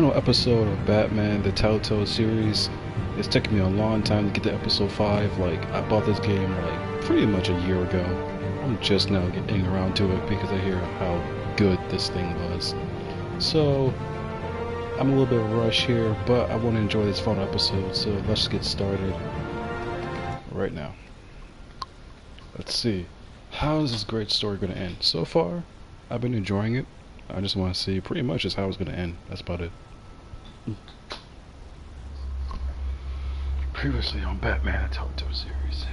final episode of Batman, the Telltale series. It's taken me a long time to get to episode 5. Like, I bought this game like pretty much a year ago. I'm just now getting around to it because I hear how good this thing was. So, I'm a little bit rushed here, but I want to enjoy this final episode, so let's get started right now. Let's see. How is this great story going to end? So far, I've been enjoying it. I just want to see pretty much just how it's going to end. That's about it. Previously on Batman, a Telltale series.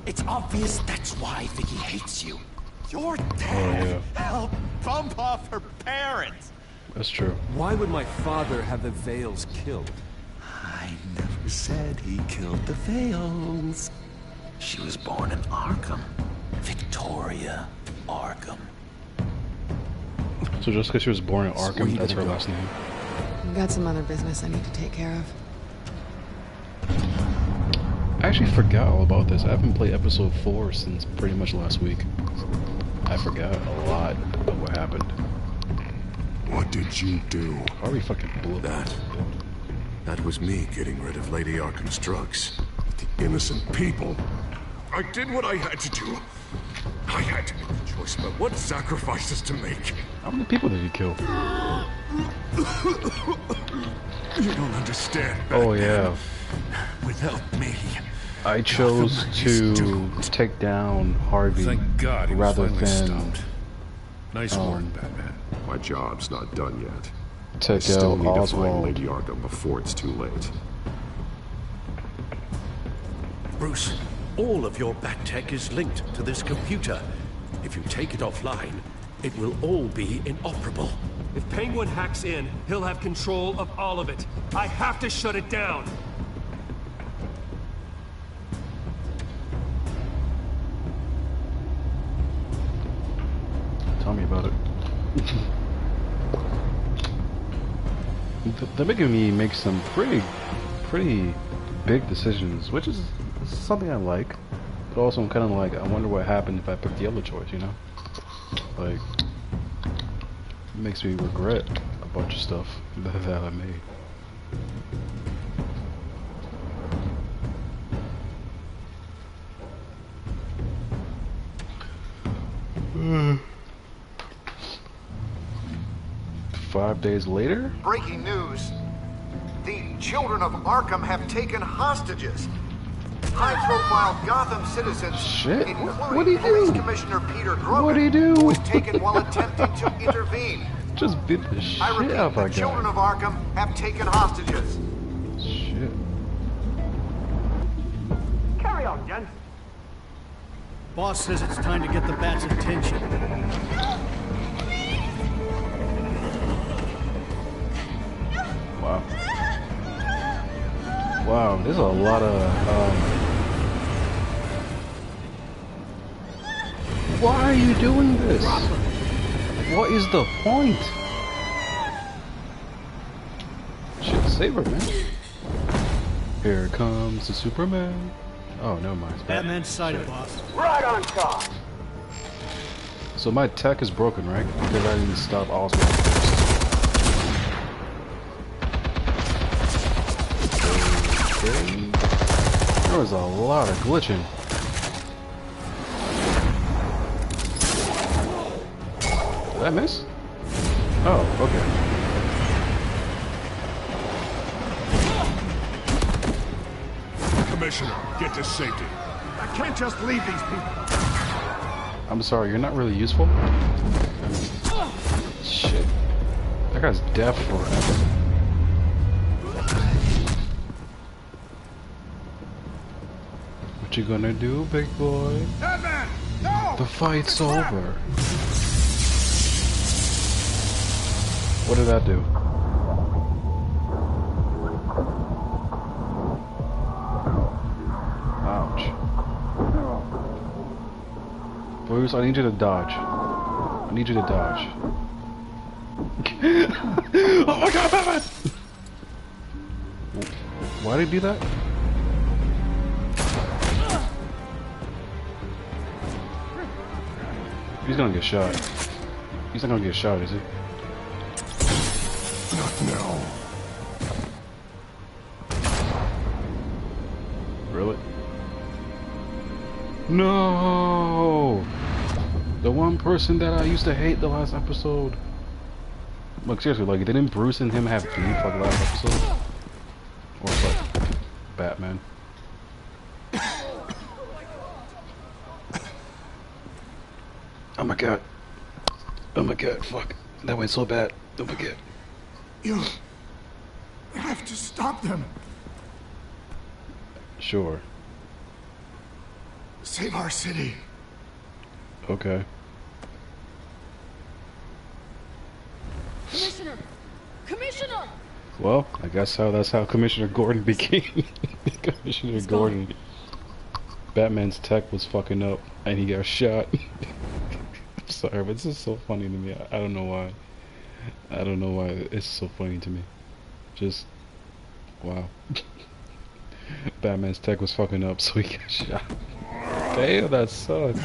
It's obvious that's why Vicky hates you. Your dad helped bump off her parents. That's true. Why would my father have the Vales killed? I never said he killed the Vales. She was born in Arkham. Victoria Arkham. So just because she was born in Arkham, that's her last name? I've got some other business I need to take care of. I actually forgot all about this. I haven't played episode 4 since pretty much last week. I forgot a lot of what happened. What did you do? Harvey fucking blew that. That was me getting rid of Lady Arkham's drugs. The innocent people. I did what I had to do. I had to make the choice about what sacrifices to make. How many people did you kill? You don't understand, Batman. Oh yeah. Without me, I chose to take down Harvey. Thank God he rather was than stopped. Nice work, Batman. My job's not done yet. Take I still out need to find Oswald. Lady Arkham before it's too late. Bruce, all of your bat tech is linked to this computer. If you take it offline, it will all be inoperable. If Penguin hacks in, he'll have control of all of it. I have to shut it down. Tell me about it. They're making me make some pretty big decisions, which is something I like. But also I'm kind of like, I wonder what happened if I picked the other choice, you know? Like, it makes me regret a bunch of stuff that I made. 5 days later? Breaking news. The children of Arkham have taken hostages. High-profile Gotham citizens, Shit. including What'd he Police do? Commissioner Peter Drummond, What'd he do? was taken while attempting to intervene. Just beat the shit I repeat, out of the that children guy. of Arkham have taken hostages. Shit. Carry on, gents. Boss says it's time to get the bat's attention. Wow. Wow, there's a lot of, Why are you doing this? What is the point? Shit, save her, man. Here comes the Superman. Oh, never mind. It's Batman's sighted, boss. Right on top. So my tech is broken, right? Because I didn't stop Oswald first. Okay. There was a lot of glitching. Did I miss? Oh, okay. Commissioner, get to safety. I can't just leave these people. I'm sorry, you're not really useful? Shit. That guy's deaf forever. What you gonna do, big boy? Batman, no! The fight's over. What did that do? Ouch. Bruce, I need you to dodge. I need you to dodge. Oh my god, Batman! Why did he do that? He's gonna get shot. He's not gonna get shot, is he? Not now. Really? No! The one person that I used to hate the last episode. Like seriously, like didn't Bruce and him have beef like last episode? Or like Batman? Oh my god. Oh my god, fuck. That went so bad. Oh my god. You have to stop them. Sure. Save our city. Okay. Commissioner! Commissioner! Well, I guess that's how Commissioner Gordon became Commissioner Gordon. Batman's tech was fucking up and he got shot. I'm sorry, but this is so funny to me. I don't know why. I don't know why it's so funny to me. Just wow. Batman's tech was fucking up, so he got shot. Damn, that sucks.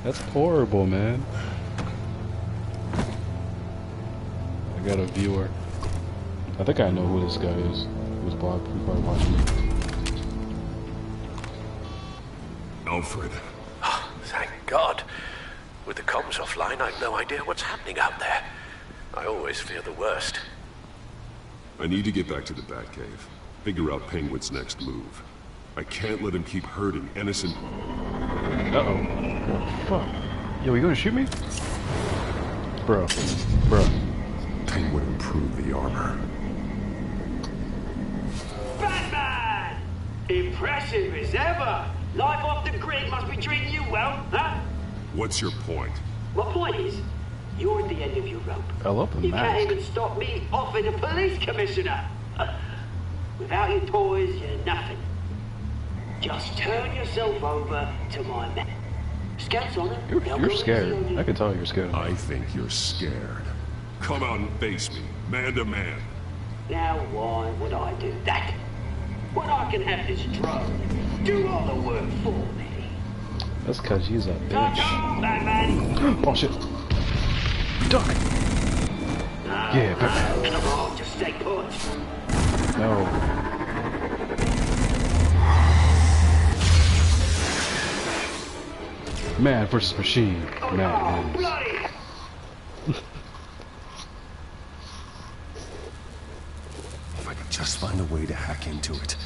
That's horrible, man. I got a viewer. I think I know who this guy is. Who's probably watching me. Alfred. Oh, thank God. With the comms offline, I've no idea what's happening out there. I always fear the worst. I need to get back to the Batcave. Figure out Penguin's next move. I can't let him keep hurting innocent... Uh-oh. Fuck. Yo, you gonna shoot me? Bro. Penguin improved the armor. Batman! Impressive as ever. Life off the grid must be treating you well, huh? What's your point? My point is, you're at the end of your rope. I love the You mask. can't even stop me offing a police commissioner. Without your toys, you're nothing. Just turn yourself over to my men. Scouts on it. You're scared. I can tell you're scared. I think you're scared. Come out and face me, man to man. Now why would I do that? When I can have this drone do all the work for me. That's cause he's a Come bitch. on, Batman! Oh shit. Duck! Yeah, Batman. Come on, just stay put. No. Man versus machine. Man wins. Bloody! If I could just find a way to hack into it,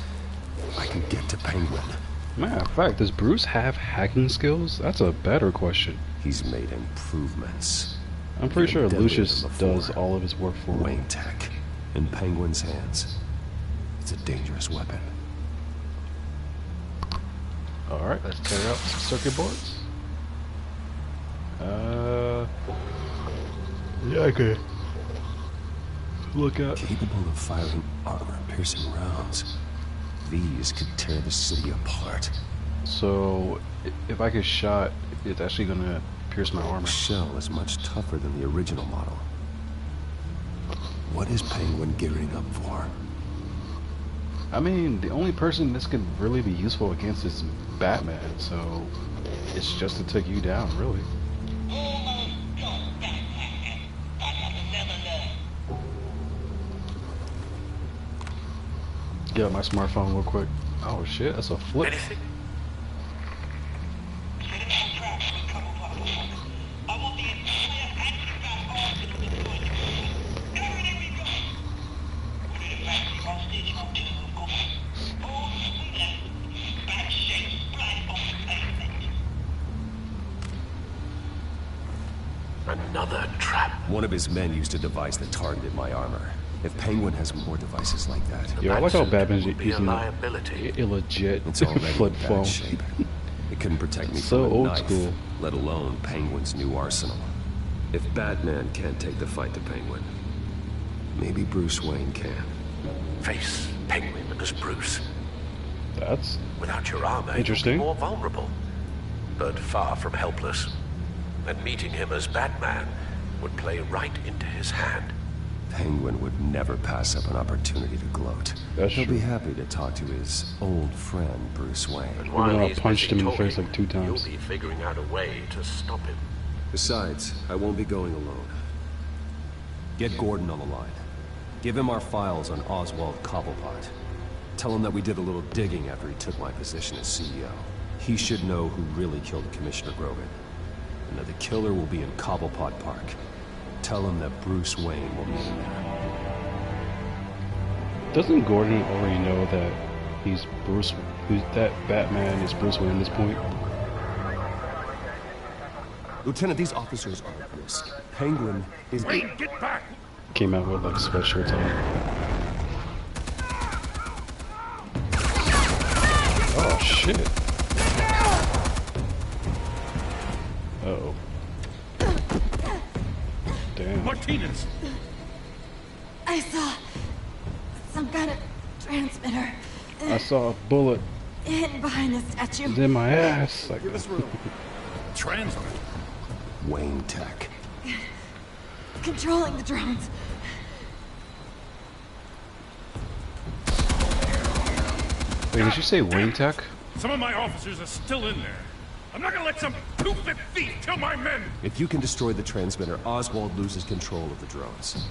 I can get to Penguin. Matter of fact, does Bruce have hacking skills? That's a better question. He's made improvements. I'm pretty sure Even deadlier Lucius than before. does all of his work for him. Wayne Tech in Penguin's hands. It's a dangerous weapon. Alright, let's tear out some circuit boards. Yeah, okay. Look out. Capable of firing armor-piercing rounds. These could tear the city apart. So, if I get shot, it's actually gonna pierce my armor. The shell is much tougher than the original model. What is Penguin gearing up for? I mean, the only person this could really be useful against is Batman, so it's just to take you down, really. Get out my smartphone real quick. Oh shit, that's a flip. Anything? Another trap. One of his men used a device that targeted my armor. If Penguin has more devices like that, Yo, I like how Batman's will be using a a liability. illegit it's already flip in phone. bad shape. It couldn't protect me So from a old knife, school. let alone Penguin's new arsenal. If Batman can't take the fight to Penguin, maybe Bruce Wayne can. Face Penguin as Bruce. That's Without your armor, interesting. you'll be more vulnerable, but far from helpless. And meeting him as Batman would play right into his hand. Penguin would never pass up an opportunity to gloat. That's He'll true. be happy to talk to his old friend, Bruce Wayne. And Even while though I he's punched busy him in the face talking, like 2 times. you'll be figuring out a way to stop him. Besides, I won't be going alone. Get Gordon on the line. Give him our files on Oswald Cobblepot. Tell him that we did a little digging after he took my position as CEO. He should know who really killed Commissioner Grogan. And that the killer will be in Cobblepot Park. Tell him that Bruce Wayne will meet him there. Doesn't Gordon already know that he's Bruce, that Batman is Bruce Wayne at this point? Lieutenant, these officers are at risk. Penguin is... Wait, get back! Came out with like sweatshirts on. Oh shit. Uh-oh. Damn. Martinez! I saw some kind of transmitter. I saw a bullet Hidden behind the statue. in my ass. Like, Give us room. Transmitter. Wayne Tech. Controlling the drones. wait, did you say Wayne Tech? Some of my officers are still in there. I'm not gonna let some stupid thief kill my men! If you can destroy the transmitter, Oswald loses control of the drones.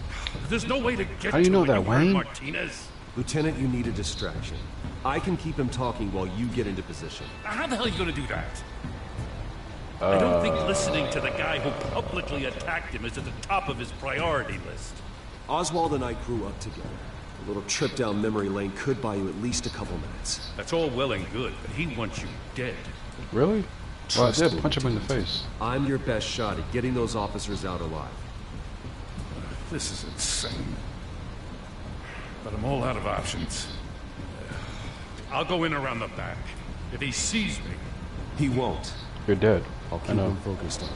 There's no way to get How do you know to it, that, Wayne? Martinez. Lieutenant, you need a distraction. I can keep him talking while you get into position. How the hell are you gonna do that? I don't think listening to the guy who publicly attacked him is at the top of his priority list. Oswald and I grew up together. A little trip down memory lane could buy you at least a couple minutes. That's all well and good, but he wants you dead. Really? Well, I Trust did me, punch him in the Lieutenant. face. I'm your best shot at getting those officers out alive. This is insane. But I'm all out of options. I'll go in around the back. If he sees me... He won't. You're dead. I'll I keep know. him focused on me.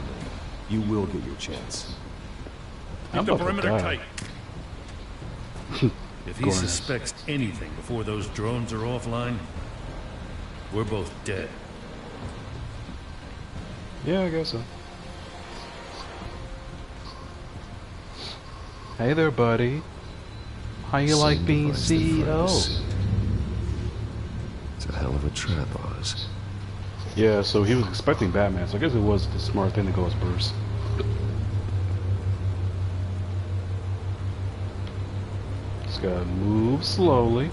You will get your chance. Keep I'm the about to perimeter die. tight. If he Gorgeous. suspects anything before those drones are offline, we're both dead. Yeah, I guess so. Hey there, buddy. How you like being Device the CEO? furnace. It's a hell of a trap, Oz. Yeah, so he was expecting Batman, so I guess it was the smart thing to go as Bruce. Just gotta move slowly.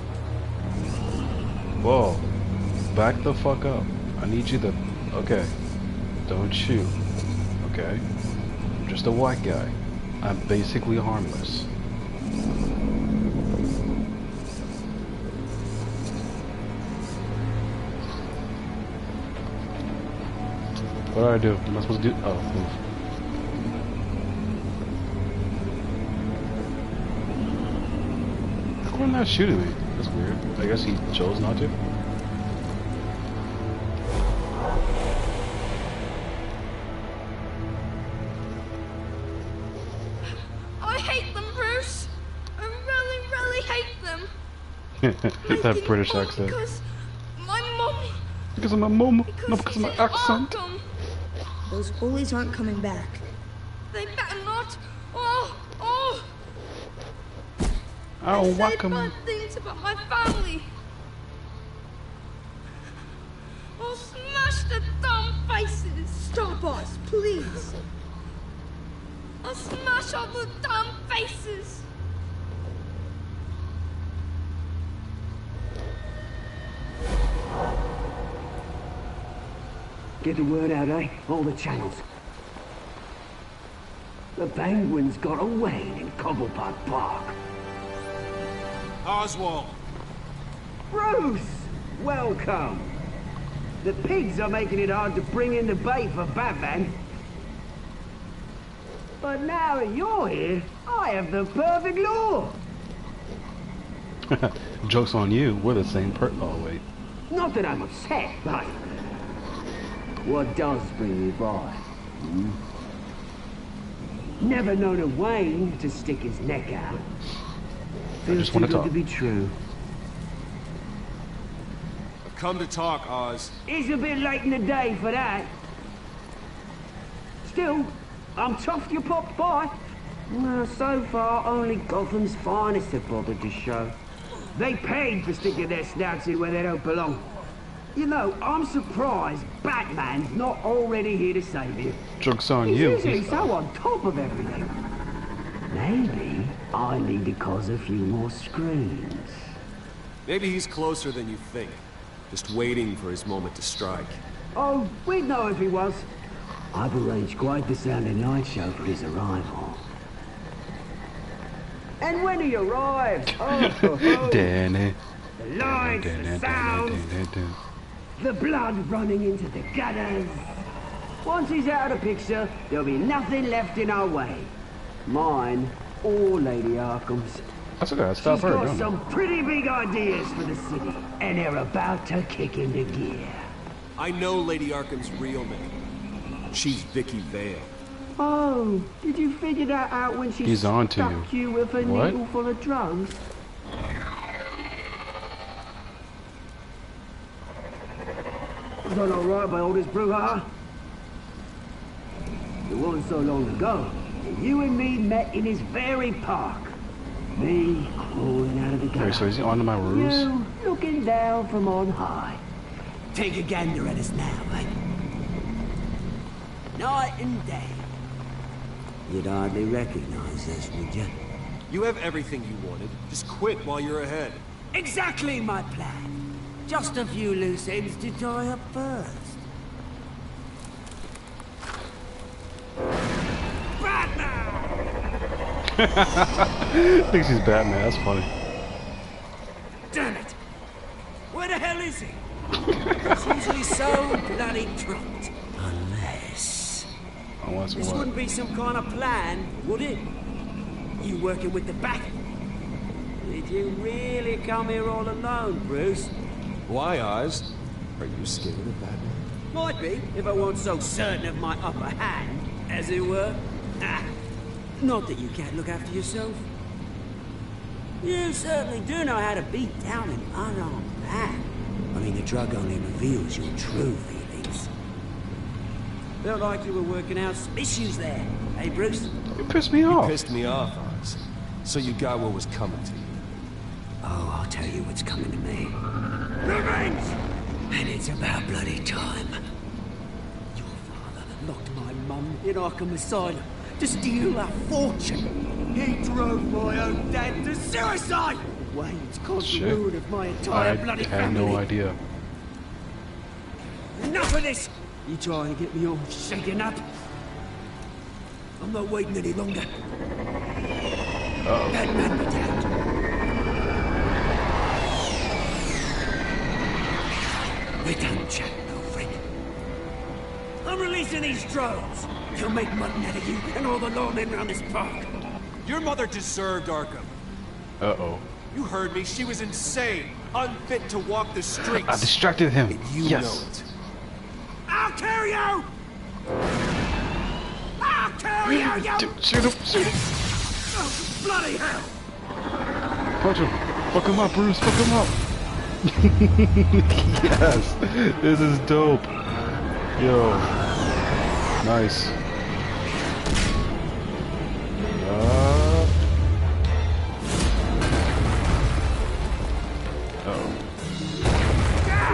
Whoa. Back the fuck up. I need you to... Okay. Don't shoot. Okay? I'm just a white guy. I'm basically harmless. What do I do? Am I supposed to do? Oh, move. How come not shooting me? That's weird. I guess he chose not to. I hate them, Bruce. I really, really hate them. That British accent. Because my mom. Because of my mom, not because of my accent. Arkham. Those bullies aren't coming back. They better not. Oh. I don't They want said him. bad things about my family. I'll smash the dumb faces. Stop us, please. I'll smash all the dumb faces. Get the word out, eh? All the channels. The Penguin's got away in Cobblepot Park. Oswald! Bruce! Welcome! The pigs are making it hard to bring in the bait for Batman. But now that you're here, I have the perfect lure. Joke's on you. We're the same Oh, wait. Not that I'm upset, but... what does bring you by? Never known a Wayne to stick his neck out. Feels just too wanna good talk. to be true. I've come to talk, Oz. It's a bit late in the day for that. Still, I'm tough you popped by. Well, so far, only Gotham's finest have bothered to show. They paid for sticking their snouts in where they don't belong. You know, I'm surprised Batman's not already here to save you. Joke's on He's you. usually so on top of everything. Maybe I need to cause a few more screams. Maybe he's closer than you think. Just waiting for his moment to strike. Oh, we'd know if he was. I've arranged quite the sounding night show for his arrival. And when he arrives, Danny. the lights, the sounds, the blood running into the gutters. Once he's out of the picture, there'll be nothing left in our way. Mine or Lady Arkham's. That's okay, stop her. She's got some pretty big ideas for the city, and they're about to kick into gear. I know Lady Arkham's real name. She's Vicky Vale. Oh, did you figure that out when she stuck you with a needle full of drugs? Done all right by all this brouhaha? It wasn't so long ago that you and me met in this very park. Me crawling out of the gutter. Wait, so is he onto my roofs? You looking down from on high. Take a gander at us now, eh? Night and day. You'd hardly recognize us, would you? You have everything you wanted. Just quit while you're ahead. Exactly my plan. Just a few loose ends to tie up first. I think she's Batman, that's funny. Damn it! Where the hell is he? He's usually so bloody trucked. Unless... this wouldn't be some kind of plan, would it? You working with the Bat? Did you really come here all alone, Bruce? Why, Oz? Are you scared of Batman? Might be, if I weren't so certain of my upper hand, as it were. Ah, not that you can't look after yourself. You certainly do know how to beat down an unarmed man. I mean, the drug only reveals your true feelings. Felt like you were working out some issues there, hey, Bruce? You pissed me off. You pissed me off, Oz. So you got what was coming to you. Oh, I'll tell you what's coming to me. Revenge! And it's about bloody time. Your father locked my mum in Arkham Asylum to steal a fortune. He drove my own dad to suicide! Wayne's caused the ruin of my entire bloody family. I had no idea. Enough of this! You try and get me all shaken up. I'm not waiting any longer. Batman be damned. We're done chatting, Alfred. I'm releasing these drones. They'll make mutton out of you and all the lawmen around this park. Your mother deserved Arkham. Uh-oh. You heard me. She was insane. Unfit to walk the streets. I distracted him. And you know it. I'll kill you! I'll kill you, you... Shoot him, shoot him. Oh, bloody hell! Punch him. Fuck him up, Bruce. Fuck him up. Yes. This is dope. Yo. Nice.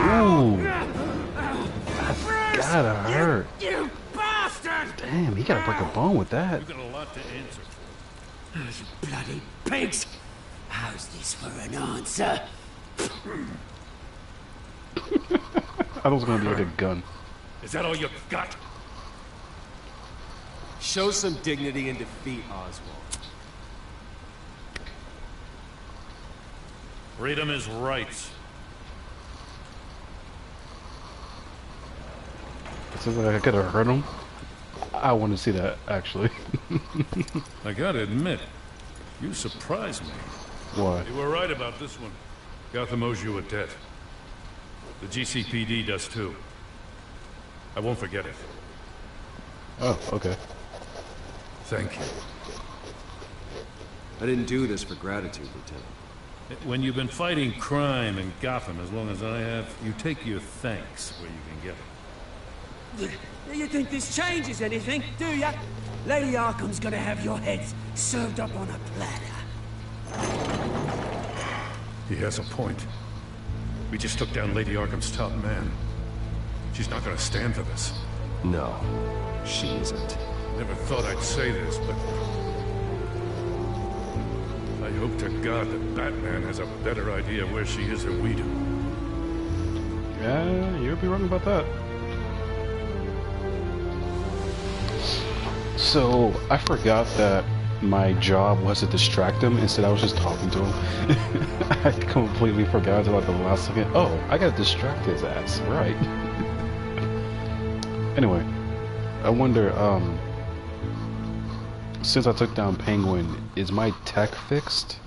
Ooh. That's gotta hurt. You bastard! Damn, he gotta break a bone with that. You've got a lot to answer. Those bloody pigs! How's this for an answer? I thought it was gonna be like a gun. Is that all you got? Show some dignity and defeat Oswald. Freedom is rights. It says like I could have hurt him. I want to see that, actually. I gotta admit, you surprised me. Why? You were right about this one. Gotham owes you a debt. The GCPD does too. I won't forget it. Oh, okay. Thank you. I didn't do this for gratitude, Lieutenant. When you've been fighting crime in Gotham as long as I have, you take your thanks where you can get it. You think this changes anything, do ya? Lady Arkham's gonna have your heads served up on a platter. He has a point. We just took down Lady Arkham's top man. She's not gonna stand for this. No, she isn't. Never thought I'd say this, but I hope to God that Batman has a better idea where she is than we do. Yeah, you'll be wrong about that. So, I forgot that my job was to distract him. Instead, I was just talking to him. I completely forgot until like the last second. Oh, I gotta distract his ass. Right. Anyway, I wonder, since I took down Penguin, is my tech fixed?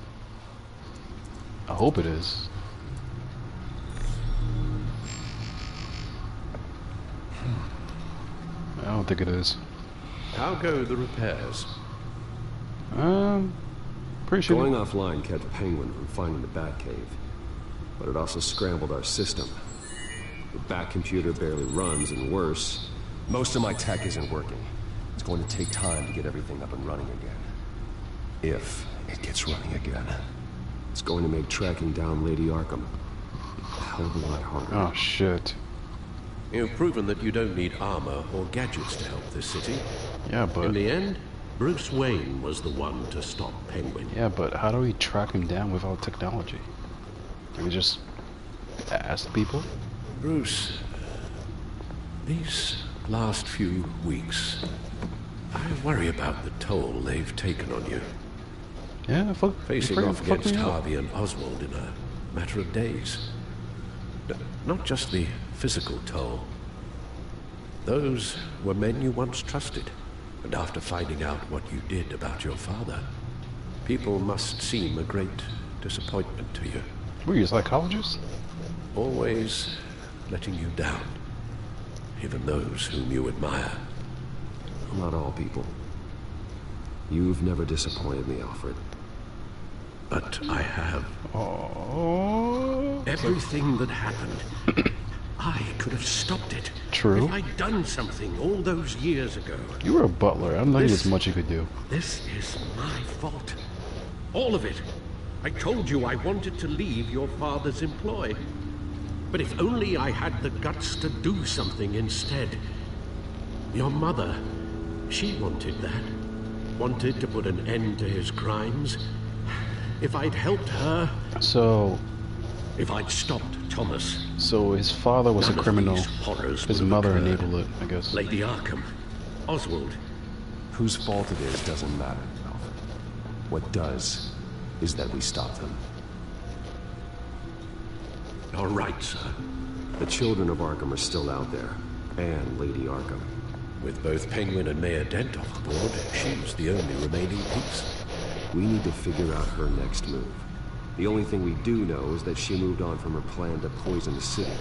I hope it is. I don't think it is. How go the repairs? Pretty sure. Going offline kept Penguin from finding the Batcave, but it also scrambled our system. The Bat computer barely runs, and worse, most of my tech isn't working. It's going to take time to get everything up and running again. If it gets running again. It's going to make tracking down Lady Arkham a hell of a lot harder. Oh, shit. You've proven that you don't need armor or gadgets to help this city. Yeah, but... In the end, Bruce Wayne was the one to stop Penguin. Yeah, but how do we track him down without technology? Can we just ask people? Bruce, these last few weeks, I worry about the toll they've taken on you. Yeah, facing off against Harvey and Oswald in a matter of days. Not just the physical toll. Those were men you once trusted, and after finding out what you did about your father, people must seem a great disappointment to you. Were you a psychologist? Always letting you down, even those whom you admire. Not all people. You've never disappointed me, Alfred. But I have. Oh. Everything that happened, I could have stopped it. True. If I'd done something all those years ago. You were a butler. I don't know as much you could do. This is my fault. All of it. I told you I wanted to leave your father's employ. But if only I had the guts to do something instead. Your mother, she wanted that. Wanted to put an end to his crimes. If I'd helped her... So... If I'd stopped Thomas... So his father was a criminal. His mother enabled it, I guess. Lady Arkham. Oswald. Whose fault it is doesn't matter, Alfred. What does is that we stop them. All right, sir. The children of Arkham are still out there. And Lady Arkham. With both Penguin and Mayor Dent off the board, she's the only remaining piece. We need to figure out her next move. The only thing we do know is that she moved on from her plan to poison the city.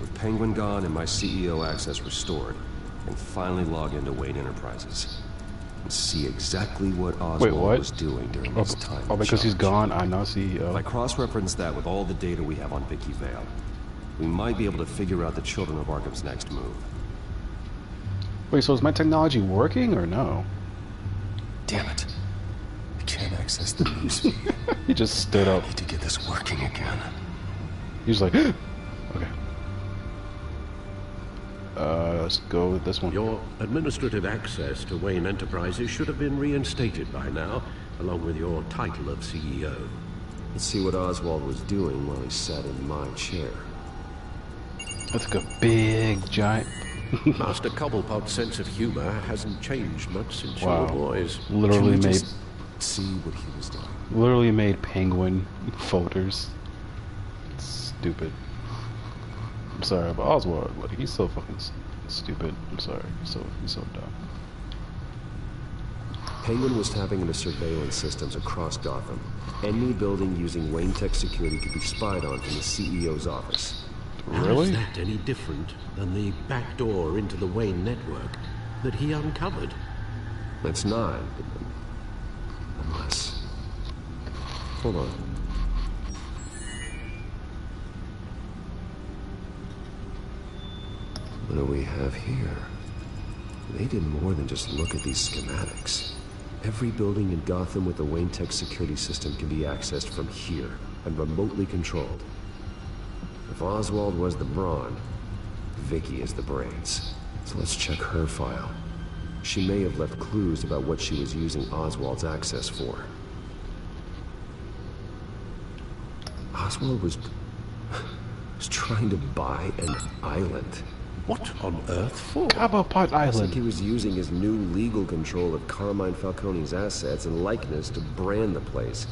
With Penguin gone and my CEO access restored, I can finally log into Wayne Enterprises and see exactly what Oswald was doing during his time. Oh, because he's gone, I'm now CEO. If I cross-reference that with all the data we have on Vicky Vale, we might be able to figure out the children of Arkham's next move. Wait, so is my technology working or no? Damn it. I can't access the newsfeed. He just stood up. I need to get this working again. He's like, okay. Let's go with this one. Your administrative access to Wayne Enterprises should have been reinstated by now, along with your title of CEO. Let's see what Oswald was doing while he sat in my chair. That's like a big, giant... Master Cobblepot's sense of humor hasn't changed much since you were boys. Literally made... See what he was doing. Literally made Penguin folders. Stupid. I'm sorry, but Oswald, like, he's so fucking stupid. I'm sorry, he's so dumb. Penguin was tapping into surveillance systems across Gotham. Any building using Wayne Tech security could be spied on from the CEO's office. Really? How is that any different than the back door into the Wayne network that he uncovered? That's not. Unless... Hold on. What do we have here? They did more than just look at these schematics. Every building in Gotham with the Wayne Tech security system can be accessed from here and remotely controlled. If Oswald was the brawn, Vicky is the brains. So let's check her file. She may have left clues about what she was using Oswald's access for. Oswald was trying to buy an island. What on earth for? Cobblepot Island. Looks like he was using his new legal control of Carmine Falcone's assets and likeness to brand the place.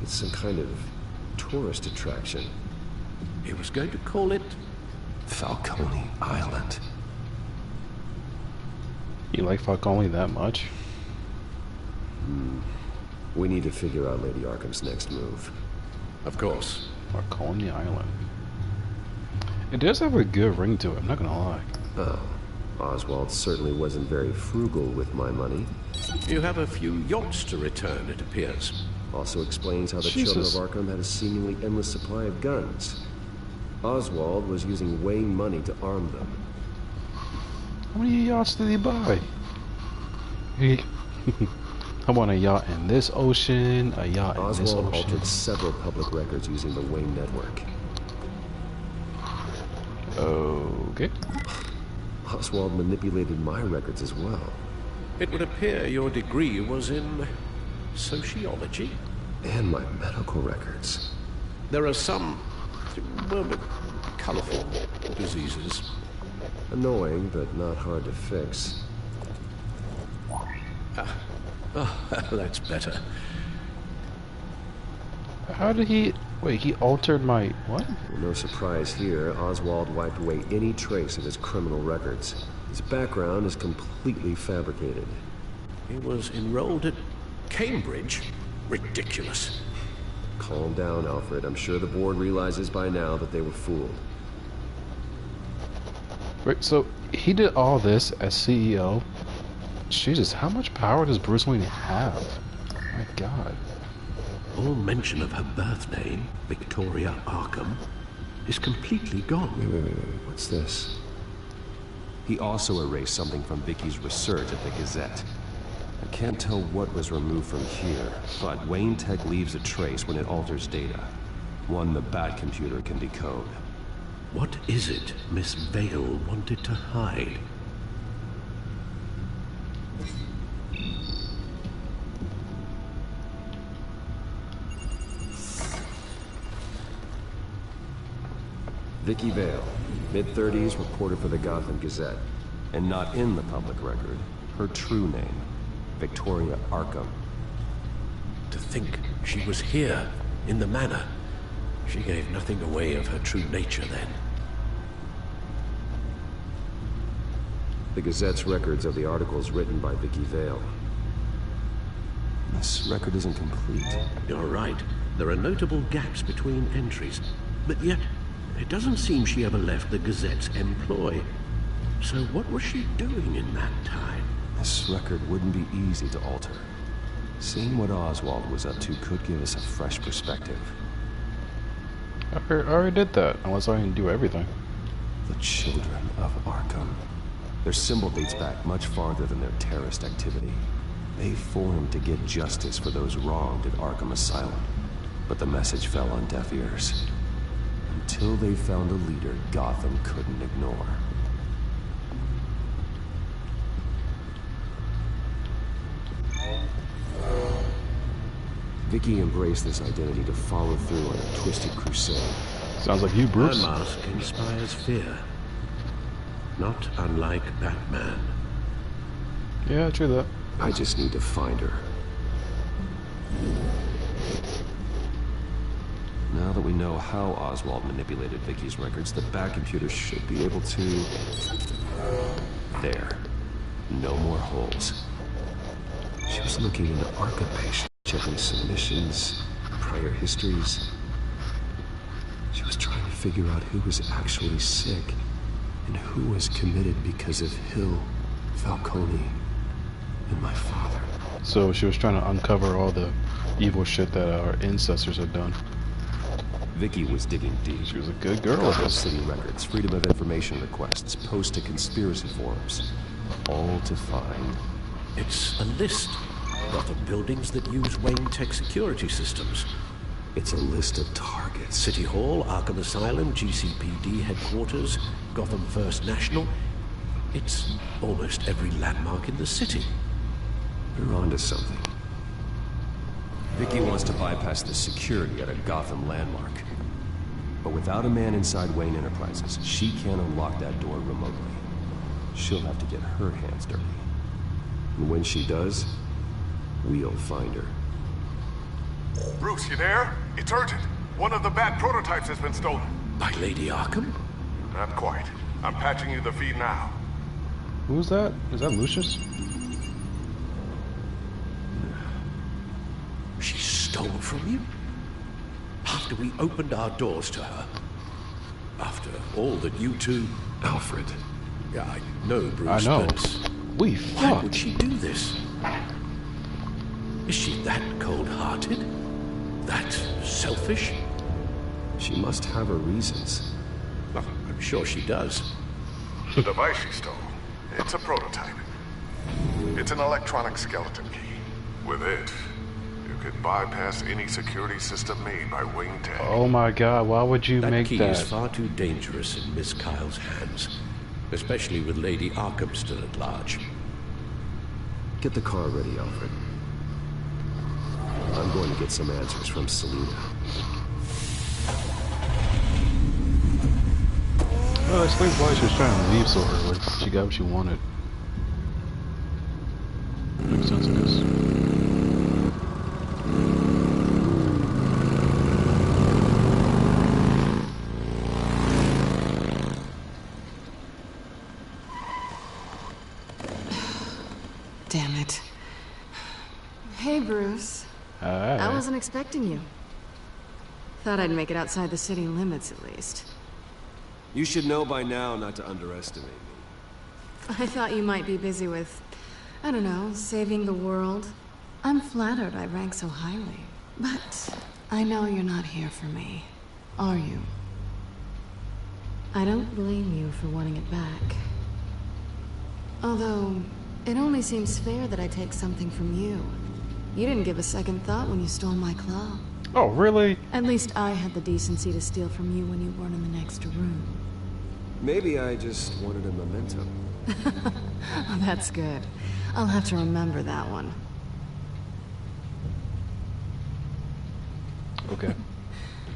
It's some kind of tourist attraction. He was going to call it Falcone Island. You like Falcone that much? We need to figure out Lady Arkham's next move. Of course. Falcone Island. It does have a good ring to it, I'm not gonna lie. Oh, Oswald certainly wasn't very frugal with my money. You have a few yachts to return, it appears. Also explains how the children of Arkham had a seemingly endless supply of guns. Oswald was using Wayne money to arm them. How many yachts did he buy? I want a yacht in this ocean, a yacht in this ocean. Oswald altered several public records using the Wayne network. Okay. Oswald manipulated my records as well. It would appear your degree was in sociology. And my medical records. There are some, well, colorful diseases. Annoying, but not hard to fix. That's better. How did he... Wait, he altered my... What? Well, no surprise here, Oswald wiped away any trace of his criminal records. His background is completely fabricated. He was enrolled at Cambridge? Ridiculous. Calm down, Alfred. I'm sure the board realizes by now that they were fooled. Wait, so he did all this as CEO? Jesus, how much power does Bruce Wayne have? My God. All mention of her birth name, Victoria Arkham, is completely gone. Wait. What's this? He also erased something from Vicky's research at the Gazette. I can't tell what was removed from here, but Wayne Tech leaves a trace when it alters data. One the Bat computer can decode. What is it Miss Vale wanted to hide? Vicky Vale, mid-30s, reporter for the Gotham Gazette. And not in the public record, her true name, Victoria Arkham. To think she was here, in the manor. She gave nothing away of her true nature then. The Gazette's records of the articles written by Vicky Vale. This record isn't complete. You're right. There are notable gaps between entries. But yet, it doesn't seem she ever left the Gazette's employ. So what was she doing in that time? This record wouldn't be easy to alter. Seeing what Oswald was up to could give us a fresh perspective. I already did that, unless I didn't do everything. The children of Arkham. Their symbol dates back much farther than their terrorist activity. They formed to get justice for those wronged at Arkham Asylum. But the message fell on deaf ears. Until they found a leader Gotham couldn't ignore. Vicky embraced this identity to follow through on a twisted crusade. Sounds like you, Bruce. Her mask inspires fear. Not unlike Batman. Yeah, true that. I just need to find her. Now that we know how Oswald manipulated Vicky's records, the Bat computer should be able to... There. No more holes. She was looking into Arkham patients, checking submissions, prior histories. She was trying to figure out who was actually sick and who was committed because of Hill, Falcone, and my father. So she was trying to uncover all the evil shit that our ancestors had done. Vicky was digging deep. She was a good girl at Gotham this. City records, Freedom of Information requests, posts to conspiracy forums. All to find... It's a list. Gotham buildings that use Wayne Tech security systems. It's a list of targets. City Hall, Arkham Asylum, GCPD headquarters, Gotham First National. It's almost every landmark in the city. You're onto something. Vicky wants to bypass the security at a Gotham landmark. But without a man inside Wayne Enterprises, she can't unlock that door remotely. She'll have to get her hands dirty. And when she does, we'll find her. Bruce, you there? It's urgent. One of the Bat prototypes has been stolen. By Lady Arkham? Not quite. I'm patching you the feed now. Who's that? Is that Lucius? She stole from you? After we opened our doors to her? After all that you two... Alfred. Yeah, I know, Bruce, I know. But We why would fucked. she do this? Is she that cold-hearted? That selfish? She must have her reasons. Well, I'm sure she does. The device she stole, it's a prototype. It's an electronic skeleton key. With it, you could bypass any security system made by Wayne Tech. Oh my god, why would you That make key that? is far too dangerous in Miss Kyle's hands. Especially with Lady Arkham still at large. Get the car ready, Alfred. I'm going to get some answers from Selina. Well, it explains why she was trying to leave so early. She got what she wanted. Makes sense, I guess. Damn it. Hey, Bruce. Hi. I wasn't expecting you. Thought I'd make it outside the city limits, at least. You should know by now not to underestimate me. I thought you might be busy with, I don't know, saving the world. I'm flattered I rank so highly. But I know you're not here for me, are you? I don't blame you for wanting it back. Although, it only seems fair that I take something from you. You didn't give a second thought when you stole my claw. Oh, really? At least I had the decency to steal from you when you weren't in the next room. Maybe I just wanted a memento. Oh, that's good. I'll have to remember that one. Okay.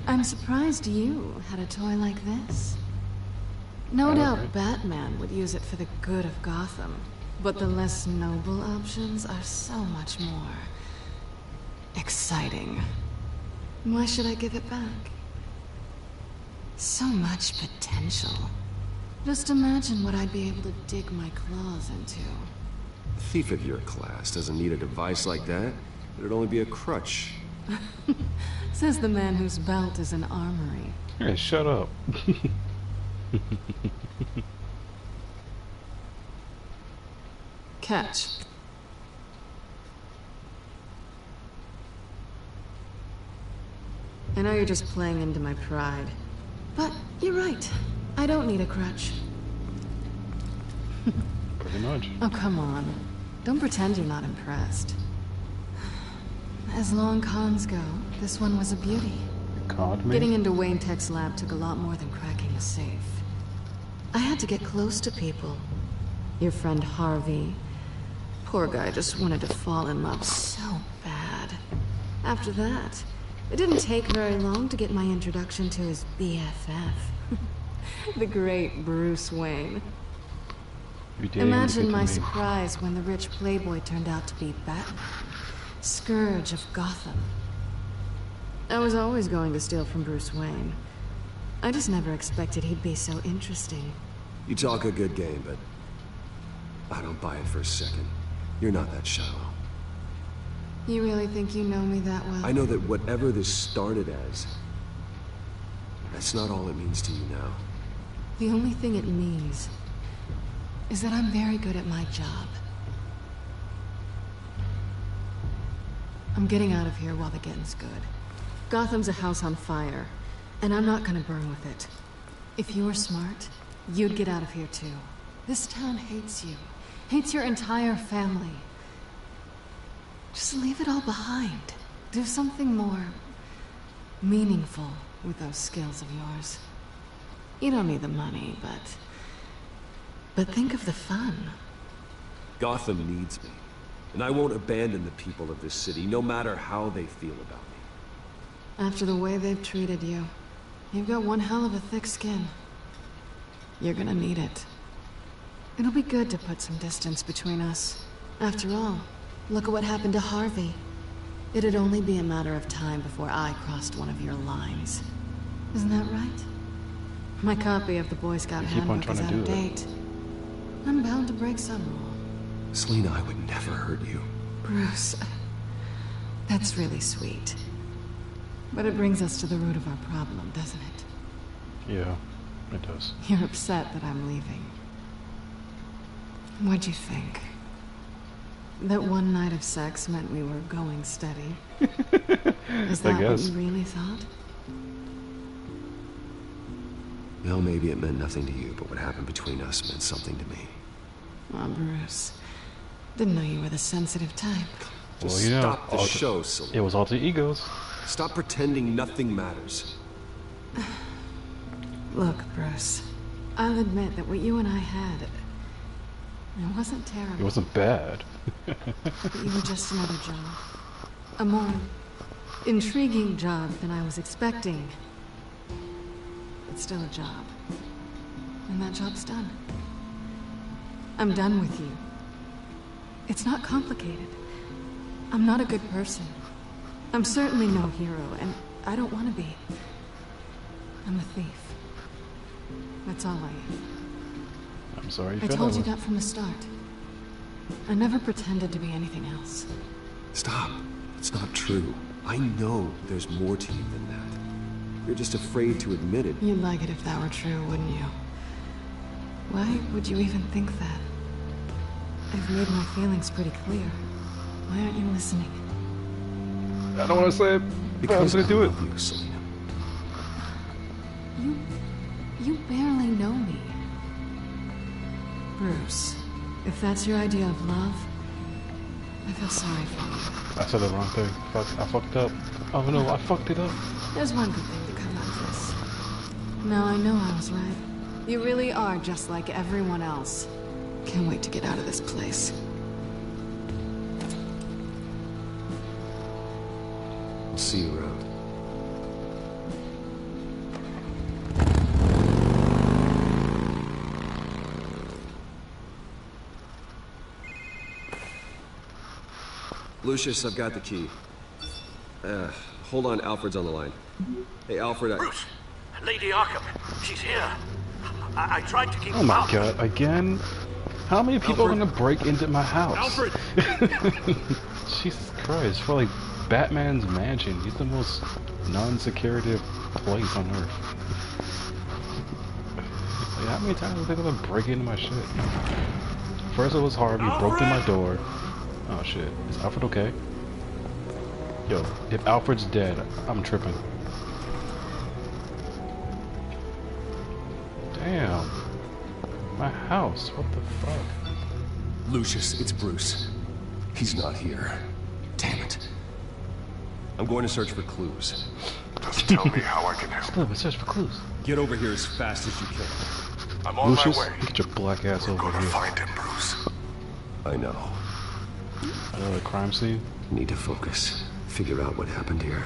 I'm surprised you had a toy like this. No doubt Batman would use it for the good of Gotham, but the less noble options are so much more exciting. Why should I give it back? So much potential. Just imagine what I'd be able to dig my claws into. A thief of your class doesn't need a device like that. It'd only be a crutch. Says the man whose belt is an armory. Hey, shut up. Catch. I know you're just playing into my pride, but you're right. I don't need a crutch. Pretty much. Oh, come on. Don't pretend you're not impressed. As long cons go, this one was a beauty. Caught me? Getting into Wayne Tech's lab took a lot more than cracking a safe. I had to get close to people. Your friend Harvey. Poor guy just wanted to fall in love so bad. After that, it didn't take very long to get my introduction to his BFF. The great Bruce Wayne. Imagine my surprise when the rich playboy turned out to be Batman, Scourge of Gotham. I was always going to steal from Bruce Wayne. I just never expected he'd be so interesting. You talk a good game, but I don't buy it for a second. You're not that shallow. You really think you know me that well? I know that whatever this started as, that's not all it means to you now. The only thing it means is that I'm very good at my job. I'm getting out of here while the getting's good. Gotham's a house on fire, and I'm not gonna burn with it. If you were smart, you'd get out of here too. This town hates you. Hates your entire family. Just leave it all behind. Do something more meaningful with those skills of yours. You don't need the money, but think of the fun. Gotham needs me, and I won't abandon the people of this city, no matter how they feel about me. After the way they've treated you, you've got one hell of a thick skin. You're gonna need it. It'll be good to put some distance between us. After all, look at what happened to Harvey. It'd only be a matter of time before I crossed one of your lines. Isn't that right? My copy of the Boy Scout handbook is out of date. I'm bound to break some rule. Selina, I would never hurt you. Bruce, that's really sweet. But it brings us to the root of our problem, doesn't it? Yeah, it does. You're upset that I'm leaving. What'd you think? That one night of sex meant we were going steady? Is that what you really thought? Well, maybe it meant nothing to you, but what happened between us meant something to me. Oh, Bruce. Didn't know you were the sensitive type. Just stop the show, Selina. It was alter egos. Stop pretending nothing matters. Look, Bruce. I'll admit that what you and I had... it wasn't terrible. It wasn't bad. But you were just another job. A more intriguing job than I was expecting. It's still a job. And that job's done. I'm done with you. It's not complicated. I'm not a good person. I'm certainly no hero, and I don't want to be. I'm a thief. That's all I am. I'm sorry you I feel told that you way. that from the start. I never pretended to be anything else. Stop. It's not true. I know there's more to you than that. You're just afraid to admit it. You'd like it if that were true, wouldn't you? Why would you even think that? I've made my feelings pretty clear. Why aren't you listening? I don't want to say it, but I was going to do it. You, Selina. You barely know me. Bruce, if that's your idea of love, I feel sorry for you. I said the wrong thing. I fucked up. Oh no, I fucked it up. There's one good thing to come out of this. Now I know I was right. You really are just like everyone else. Can't wait to get out of this place. I'll see you around. Lucius, I've got the key. Hold on, Alfred's on the line. Hey, Alfred, Bruce! Lady Arkham! She's here! I tried to keep Oh my god, again? How many people are gonna break into my house? Alfred! Jesus Christ, for like Batman's mansion, he's the most non-secretive place on Earth. Like, how many times are they gonna break into my shit? First it was Harvey, broke through my door. Oh shit, is Alfred okay? Yo, if Alfred's dead, I'm tripping. Damn. My house, what the fuck? Lucius, it's Bruce. He's not here. Damn it. I'm going to search for clues. Just tell me how I can help. Still, search for clues. Get over here as fast as you can. I'm on Lucius, my way. get your black ass over Gonna here. find him, Bruce. I know. Another crime scene? Need to focus. Figure out what happened here.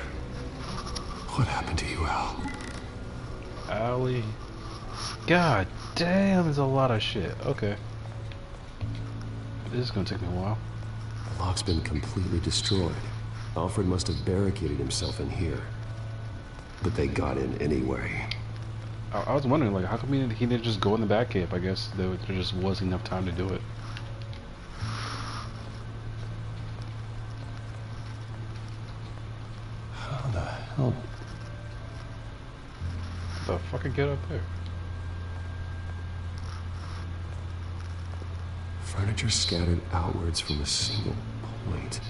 What happened to you, Al? Allie. God damn, there's a lot of shit. Okay. This is gonna take me a while. The lock's been completely destroyed. Alfred must have barricaded himself in here. But they got in anyway. I was wondering, like, how come he didn't just go in the Batcave? I guess there just wasn't enough time to do it. How the hell? The fucking get up there? Furniture scattered outwards from a single point.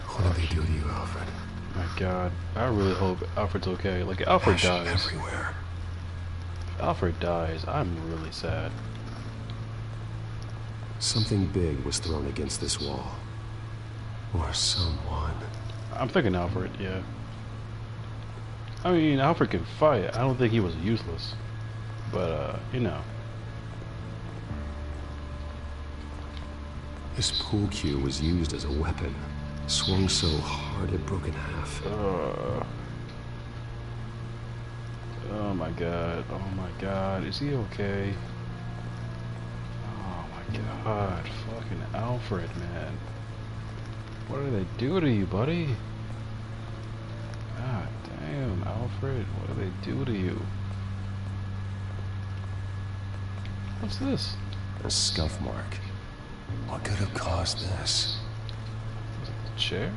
What did they do to you, Alfred? My God, I really hope Alfred's okay. Like, Alfred dies. Everywhere. If Alfred dies, I'm really sad. Something big was thrown against this wall. Or someone. I'm thinking Alfred, yeah. I mean, Alfred can fight. I don't think he was useless. But, you know. This pool cue was used as a weapon. Swung so hard it broke in half. Oh my god. Oh my god. Is he okay? Oh my god. Fucking Alfred, man. What do they do to you, buddy? God damn, Alfred. What do they do to you? What's this? A scuff mark. What could have caused this? Was it the chair?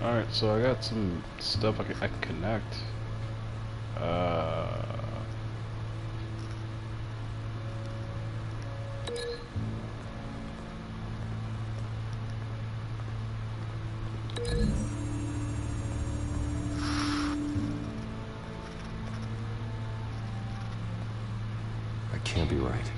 Alright, so I got some stuff I can connect. That can't be right.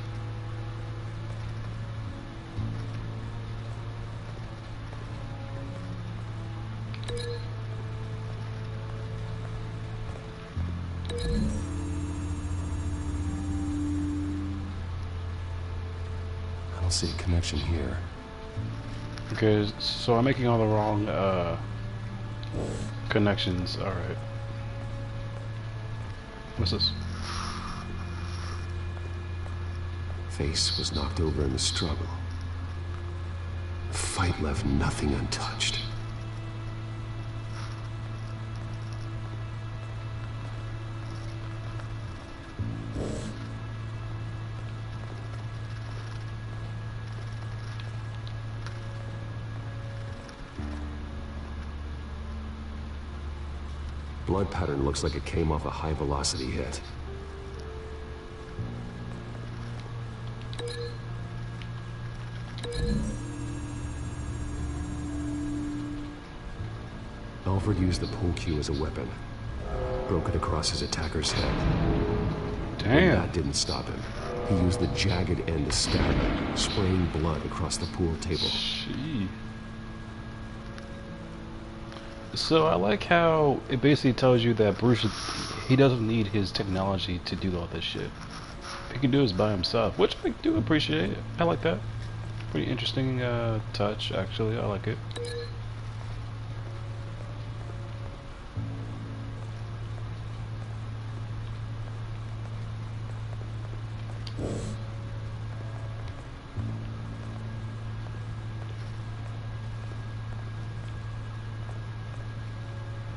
I don't see a connection here. Okay, so I'm making all the wrong connections. Alright. What's this? Face was knocked over in the struggle. The fight left nothing untouched. Blood pattern looks like it came off a high-velocity hit. Alfred used the pool cue as a weapon. Broke it across his attacker's head. Damn. And that didn't stop him. He used the jagged end to stab him, spraying blood across the pool table. Gee. So I like how it basically tells you that Bruce, he doesn't need his technology to do all this shit. He can do this by himself, which I do appreciate. I like that. Pretty interesting touch, actually. I like it.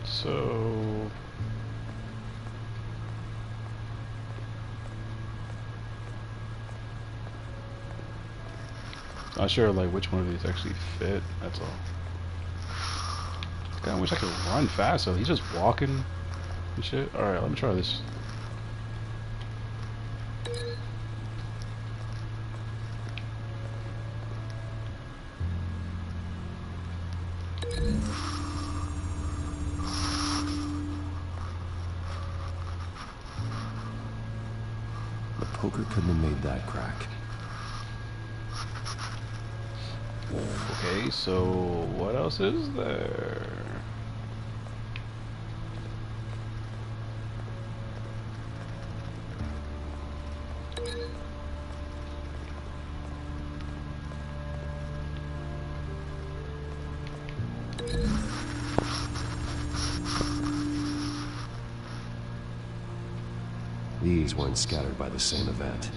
So not sure like which one of these actually fit, that's all. I wish I could run faster. He's just walking and shit. Alright, let me try this. The poker couldn't have made that crack. Okay, so what else is there? These weren't scattered by the same event.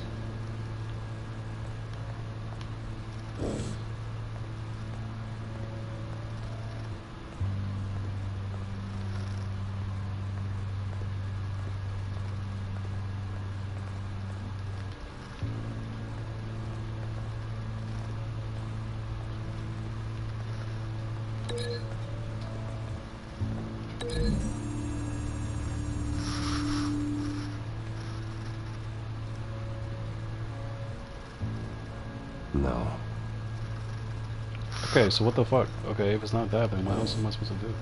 No. Okay, so what the fuck? Okay, if it's not that, then what else am I supposed to do?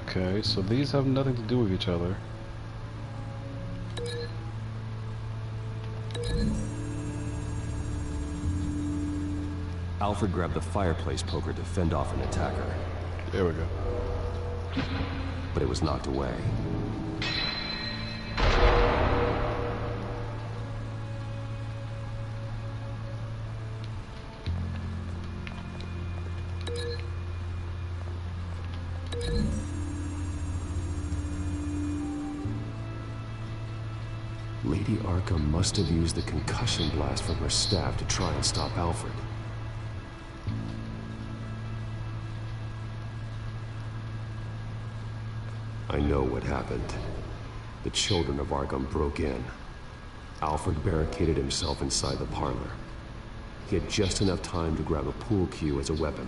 Okay, so these have nothing to do with each other. Alfred grabbed the fireplace poker to fend off an attacker. There we go. But it was knocked away. Lady Arkham must have used the concussion blast from her staff to try and stop Alfred. I know what happened. The children of Arkham broke in. Alfred barricaded himself inside the parlor. He had just enough time to grab a pool cue as a weapon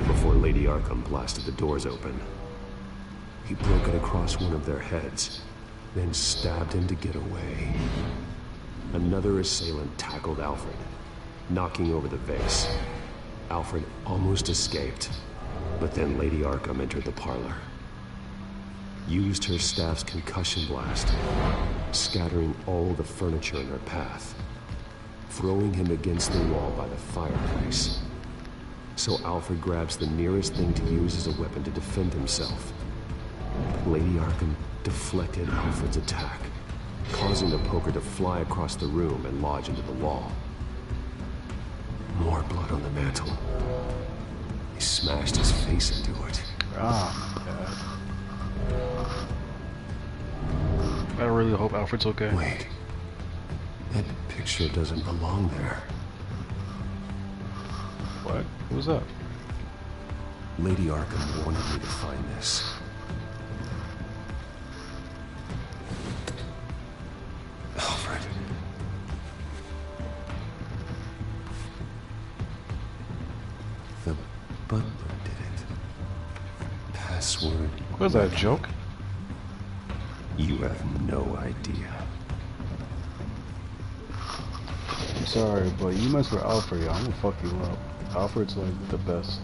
before Lady Arkham blasted the doors open. He broke it across one of their heads, then stabbed him to get away. Another assailant tackled Alfred, knocking over the vase. Alfred almost escaped, but then Lady Arkham entered the parlor. Used her staff's concussion blast, scattering all the furniture in her path, throwing him against the wall by the fireplace. So Alfred grabs the nearest thing to use as a weapon to defend himself. Lady Arkham deflected Alfred's attack, causing the poker to fly across the room and lodge into the wall. More blood on the mantle. He smashed his face into it. Ah, God. I really hope Alfred's okay. Wait. That picture doesn't belong there. What? What was that? Lady Arkham wanted me to find this. Alfred. The butler did it. Password. Was that a joke? You have no idea. I'm sorry, but you mess with Alfred, I'm gonna fuck you up. Alfred's like the best.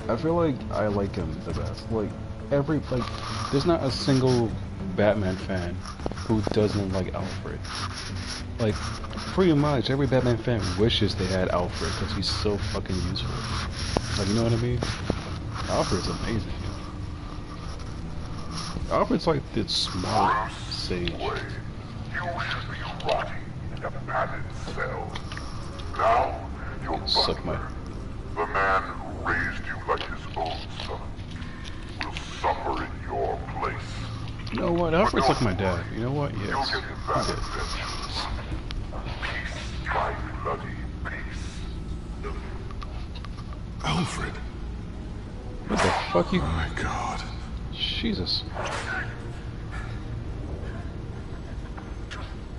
I feel like I like him the best. Like there's not a single Batman fan who doesn't like Alfred. Like, pretty much every Batman fan wishes they had Alfred because he's so fucking useful. Like, you know what I mean? Alfred's amazing. Alfred's like the smart sage. You should be rotting in a padded cell. Now, your Suck my... butler, the man who raised you like his own son, will suffer in your place. You know what? Alfred's like my dad. You know what? Yes. You'll get that vengeance. Peace, my bloody peace. Alfred. What the fuck you... Oh my God. Jesus.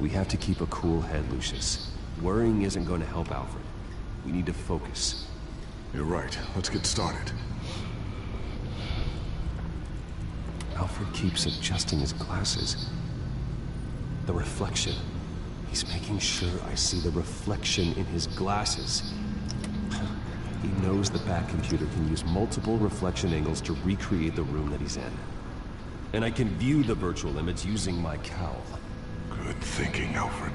We have to keep a cool head, Lucius. Worrying isn't going to help Alfred. We need to focus. You're right. Let's get started. Alfred keeps adjusting his glasses. The reflection. He's making sure I see the reflection in his glasses. He knows the Bat computer can use multiple reflection angles to recreate the room that he's in. And I can view the virtual image using my cowl. Good thinking, Alfred.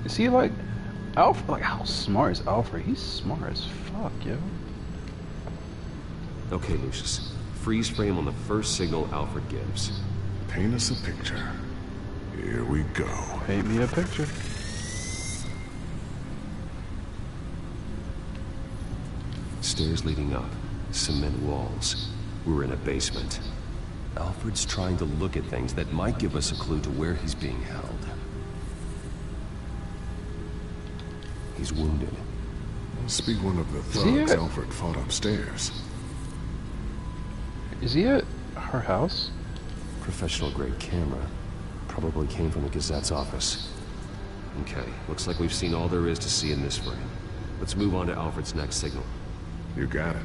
Is he like... Alfred? Like, how smart is Alfred? He's smart as fuck, yo. Okay, Lucius. Freeze frame on the first signal Alfred gives. Paint us a picture. Here we go. Paint me a picture. Stairs leading up. Cement walls. We're in a basement. Alfred's trying to look at things that might give us a clue to where he's being held. He's wounded. Must be one of the thugs Alfred fought upstairs. Is he at her house? Professional grade camera. Probably came from the Gazette's office. Okay, looks like we've seen all there is to see in this frame. Let's move on to Alfred's next signal. You got it.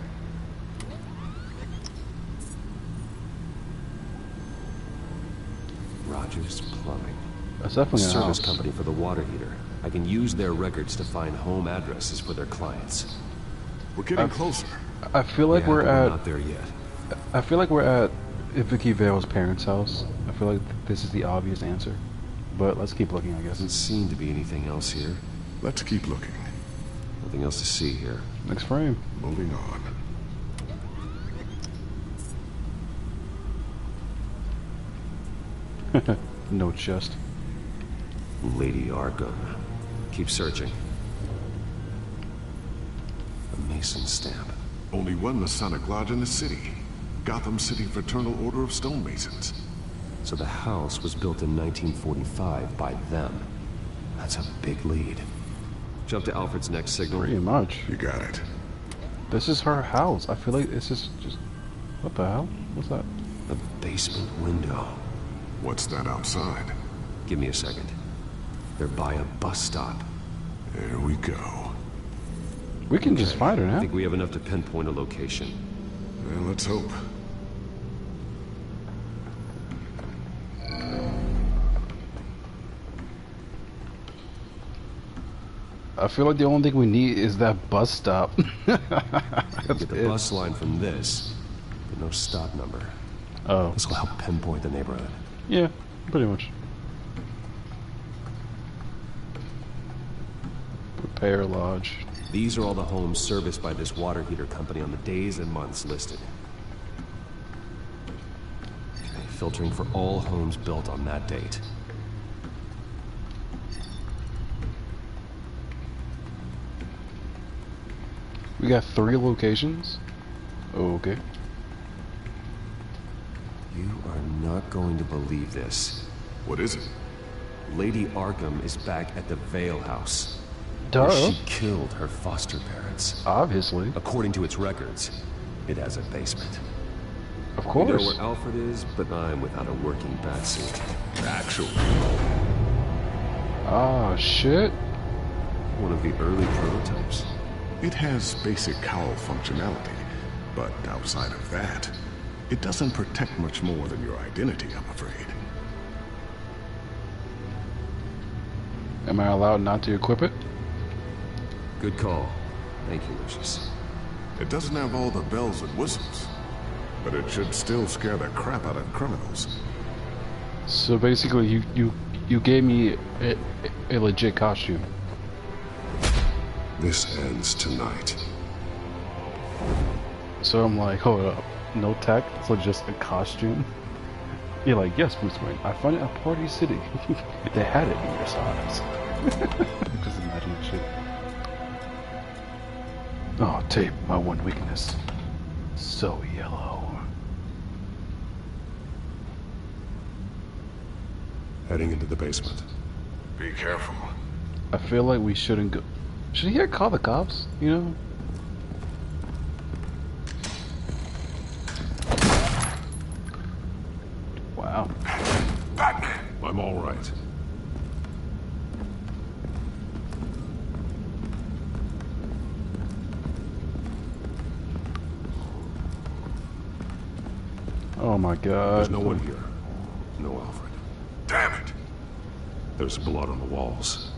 Rogers Plumbing. That's definitely a service house. company for the water heater. I can use their records to find home addresses for their clients. We're getting closer. I feel like Yeah, we're but at... not there yet. I feel like we're at Vicky Vale's parents' house. I feel like this is the obvious answer. But let's keep looking, I guess. Doesn't seem to be anything else here. Let's keep looking. Nothing else to see here. Next frame. Moving on. No chest. Lady Arkham. Keep searching. A Mason stamp. Only one Masonic lodge in the city. Gotham City Fraternal Order of Stonemasons. So the house was built in 1945 by them. That's a big lead. Jump to Alfred's next signal. Pretty much. You got it. This is her house. I feel like this is just... What the hell? What's that? A basement window. What's that outside? Give me a second. They're by a bus stop. There we go. We can just find her now. I think we have enough to pinpoint a location. Well, let's hope. I feel like the only thing we need is that bus stop. Get the bus line from this, but no stop number. Oh. This will help pinpoint the neighborhood. Yeah, pretty much. Repair lodge. These are all the homes serviced by this water heater company on the days and months listed. Okay, filtering for all homes built on that date. We got 3 locations. Okay. You are not going to believe this. What is it? Lady Arkham is back at the Vale House. Duh. Where she killed her foster parents. Obviously. According to its records, it has a basement. Of course. We know where Alfred is, but I'm without a working batsuit. Actually. Ah, shit. One of the early prototypes. It has basic cowl functionality, but outside of that, it doesn't protect much more than your identity, I'm afraid. Am I allowed not to equip it? Good call. Thank you, Lucius. It doesn't have all the bells and whistles, but it should still scare the crap out of criminals. So basically, you gave me a legit costume. This ends tonight. So I'm like, hold up, no tech, so just a costume? You're like, yes, Bruce Wayne, I found it at Party City. They had it in your size. Just imagine that shit. Oh, tape, my one weakness. So yellow. Heading into the basement. Be careful. I feel like we shouldn't go. Should he call the cops? You know? Wow. Batman! I'm all right. Oh my god. There's no one here. No Alfred. Damn it! There's blood on the walls.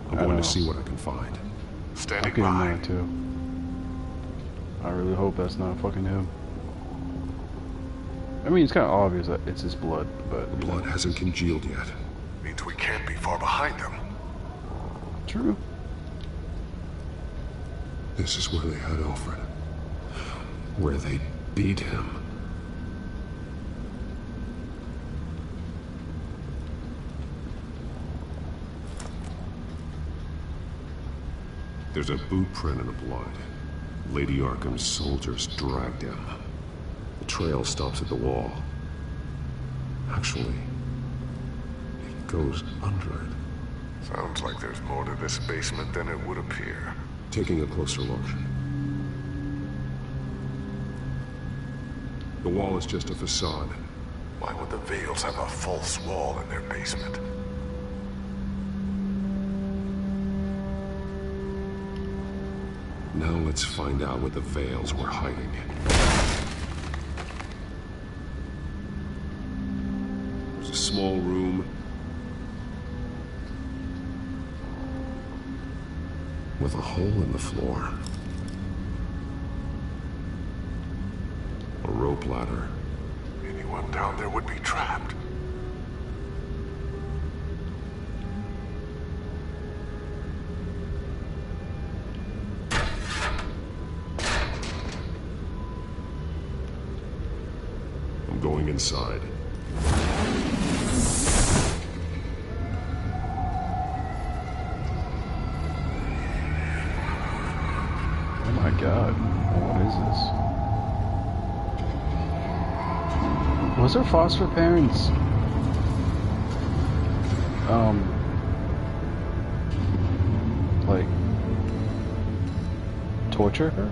I'm going to see what I can find. Standing I'm getting by. mine too. I really hope that's not fucking him. I mean, it's kind of obvious that it's his blood, but... The blood hasn't congealed yet. Means we can't be far behind them. True. This is where they had Alfred. Where they beat him. There's a boot print in the blood. Lady Arkham's soldiers dragged him. The trail stops at the wall. Actually, it goes under it. Sounds like there's more to this basement than it would appear. Taking a closer look. The wall is just a facade. Why would the Vales have a false wall in their basement? Now let's find out what the Vales were hiding. There's a small room with a hole in the floor. rope ladder. Anyone down there would be trapped. I'm going inside. Oh my god, what is this? Was her foster parents like torture her?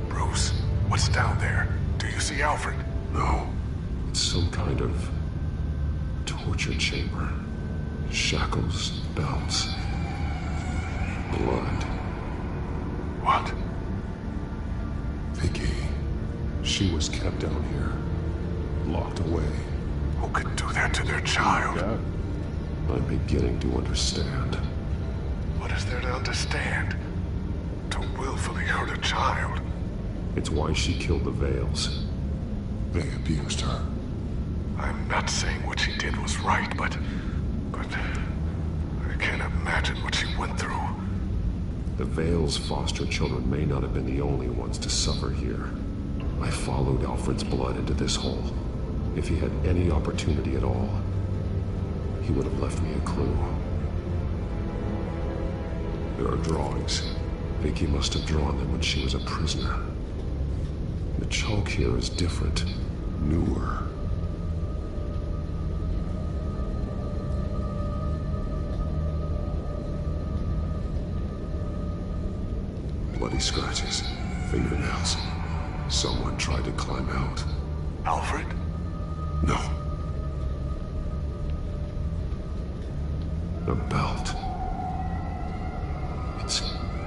Bruce, what's down there? Do you see Alfred? No. It's some kind of torture chamber. Shackles, belts, blood. What? Vicky. She was kept down here, locked away. Who could do that to their child? God. I'm beginning to understand. What is there to understand? To willfully hurt a child? It's why she killed the Veils. They abused her. I'm not saying what she did was right, but I can't imagine what she went through. The Veils' foster children may not have been the only ones to suffer here. I followed Alfred's blood into this hole. If he had any opportunity at all, he would have left me a clue. There are drawings. Vicky must have drawn them when she was a prisoner. The chalk here is different, newer. Bloody scratches, fingernails. Someone tried to climb out. Alfred? No. A belt. It's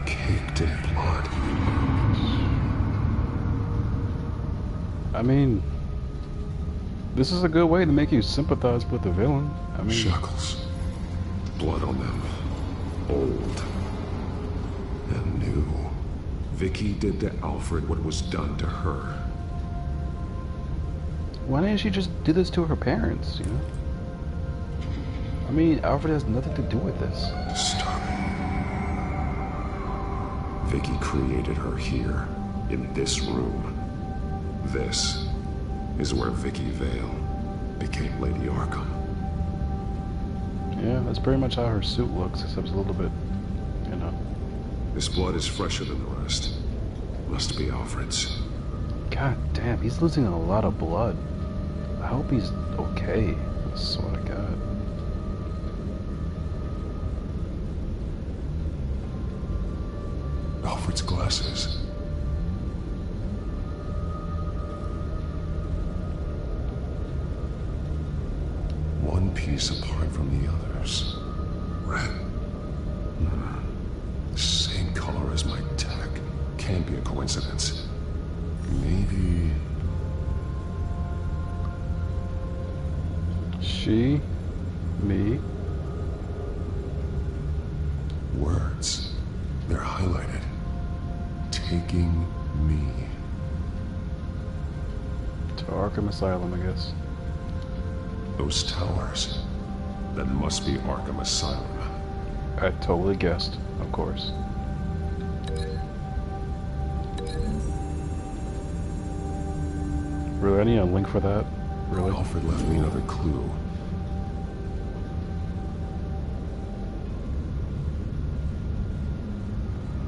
caked in blood. I mean, this is a good way to make you sympathize with the villain. I mean, shackles. Blood on them. Old. And new. Vicky did to Alfred what was done to her. why didn't she just do this to her parents, you know? I mean, Alfred has nothing to do with this. Disturbing. Vicky created her here, in this room. This is where Vicky Vale became Lady Arkham. Yeah, that's pretty much how her suit looks, except it's a little bit, you know. This blood is fresher than the rest. Must be Alfred's. God damn, he's losing a lot of blood. I hope he's okay. I swear to God. Alfred's glasses. One piece apart from the others. Red. Same color as my tech. Can't be a coincidence. Maybe... She, me. Words. They're highlighted. Taking me. To Arkham Asylum, I guess. Those towers. That must be Arkham Asylum. I totally guessed, of course. Really, I need a link for that? Really? Alfred left me another clue.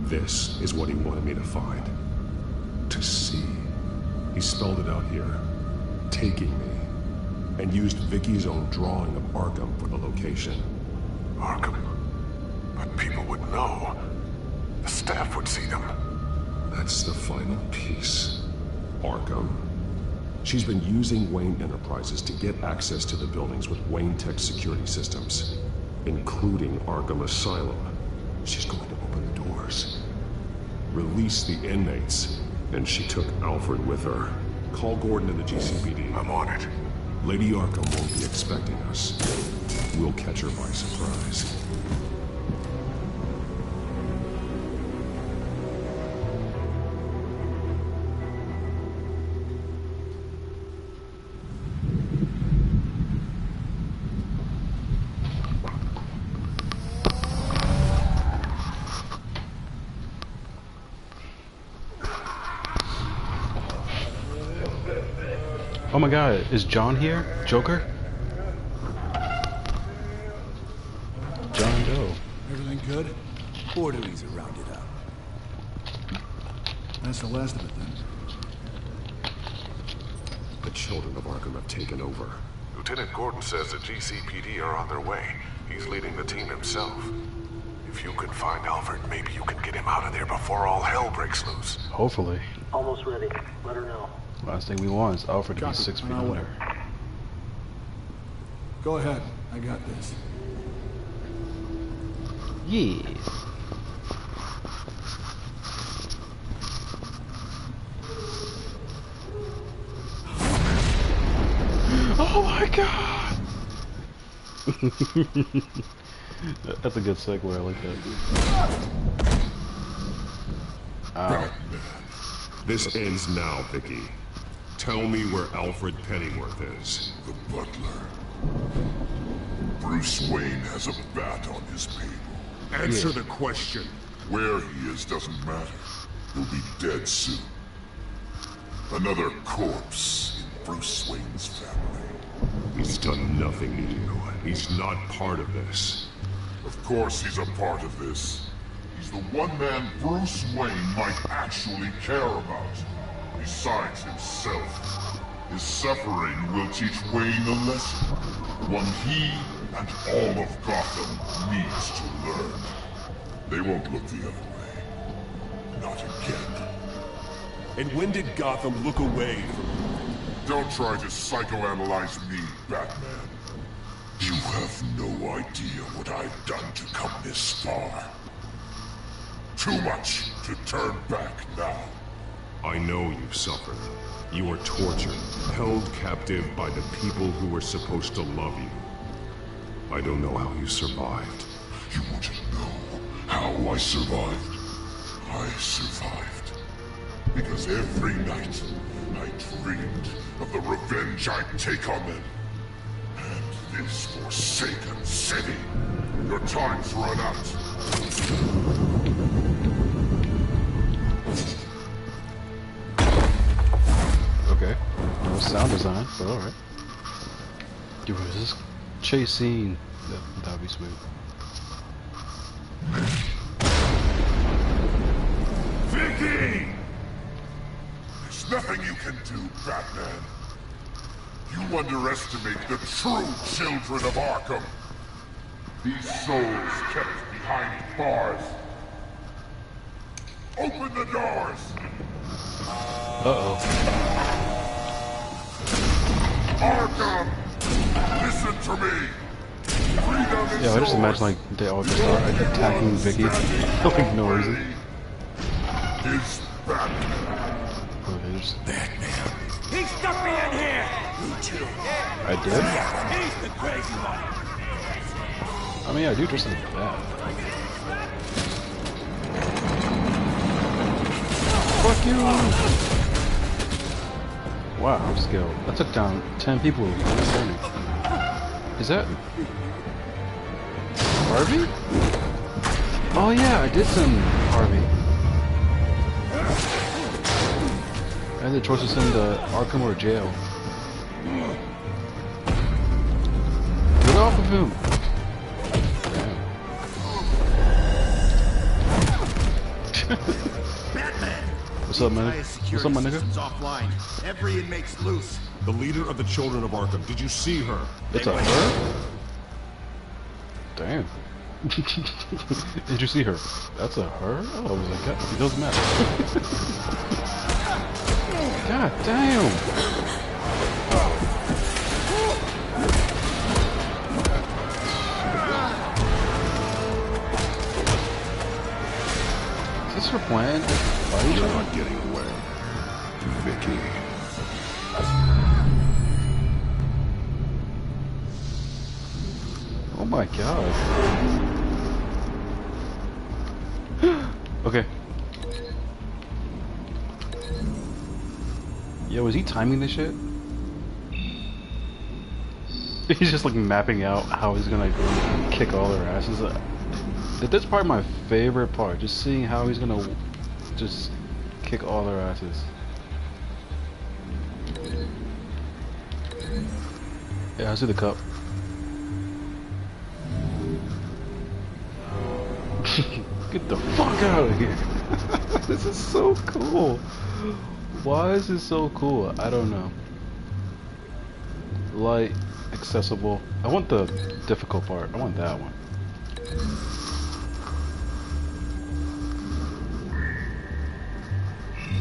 This is what he wanted me to find. To see. He spelled it out here. Taking me. And used Vicky's own drawing of Arkham for the location. Arkham? But people would know. The staff would see them. That's the final piece. Arkham. She's been using Wayne Enterprises to get access to the buildings with Wayne Tech security systems, including Arkham Asylum. She's going to open the doors, release the inmates, and she took Alfred with her. Call Gordon in the GCPD. I'm on it. Lady Arkham won't be expecting us. We'll catch her by surprise. Oh my god, is John here? Joker? John Doe. Everything good? Orderlies are rounded up. That's the last of it then. The children of Arkham have taken over. Lieutenant Gordon says the GCPD are on their way. He's leading the team himself. If you can find Alfred, maybe you can get him out of there before all hell breaks loose. Hopefully. Almost ready. Let her know. Last thing we want is Alfred to be 6 feet under. Go ahead. I got this. Yeah. Oh my god! That's a good segue, I like that. Ow. This ends now, Vicky. Tell me where Alfred Pennyworth is. The butler. Bruce Wayne has a bat on his table. Answer the question. Where he is doesn't matter. He'll be dead soon. Another corpse in Bruce Wayne's family. He's done nothing to you. He's not part of this. Of course he's a part of this. He's the one man Bruce Wayne might actually care about. Besides himself. His suffering will teach Wayne a lesson. One he and all of Gotham needs to learn. They won't look the other way. Not again. And when did Gotham look away from you? Don't try to psychoanalyze me, Batman. You have no idea what I've done to come this far. Too much to turn back now. I know you've suffered. You were tortured, held captive by the people who were supposed to love you. I don't know how you survived. You want to know how I survived? I survived because every night I dreamed of the revenge I'd take on them. And this forsaken city. Your time's run out. Okay. No sound design, but alright. Dude, was this chase scene? That'd be sweet. Vicky! There's nothing you can do, Batman. You underestimate the true children of Arkham. These souls kept behind bars. Open the doors! Uh-oh. Arkham! Listen to me! Freedom is Yeah, I just imagine like they all just start attacking Vicky for like no reason. Is Batman. Oh, there's Batman. He stuck me in here! Me too. I did? He's the crazy one! I mean, I do dress like that. Fuck you! Wow, upscale. That took down 10 people. Is that Harvey? Oh yeah, I did send Harvey. I had the choice to send Arkham or jail. Get off of him! Batman! What's up, man? What's up, my nigga? Offline. Every inmate's loose. The leader of the children of Arkham. Did you see her? It's a her? Damn. Did you see her? That's a her? Oh, I was like, God, it doesn't matter. God damn! Is this her plan? You're not getting away, Vicky. Oh my god. Okay. Yo, is he timing this shit? He's just like mapping out how he's gonna kick all their asses. That's probably my favorite part, just seeing how he's gonna just kick all their asses. Yeah, I see the cup. Get the fuck out of here. This is so cool. Why is this so cool? I don't know. Light, accessible. I want the difficult part. I want that one.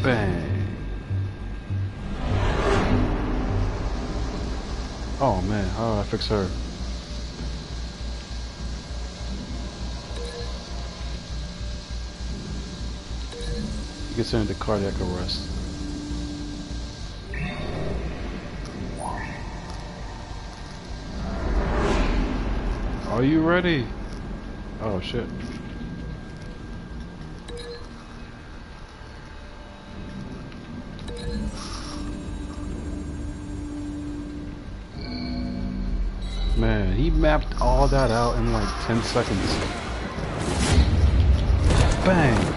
Bang. Oh man, how do I fix her? He gets her into cardiac arrest. Are you ready? Oh shit. Man, he mapped all that out in like 10 seconds. Bang!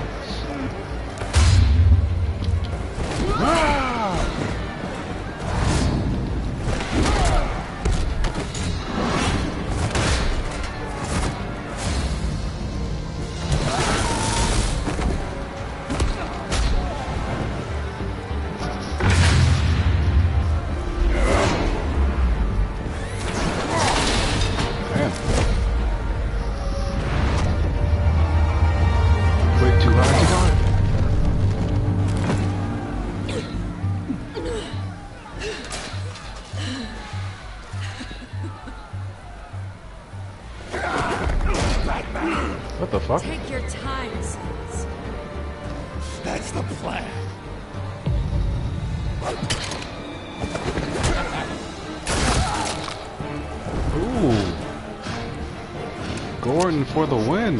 What the fuck? Take your time, sons. That's the plan. Ooh. Gordon for the win.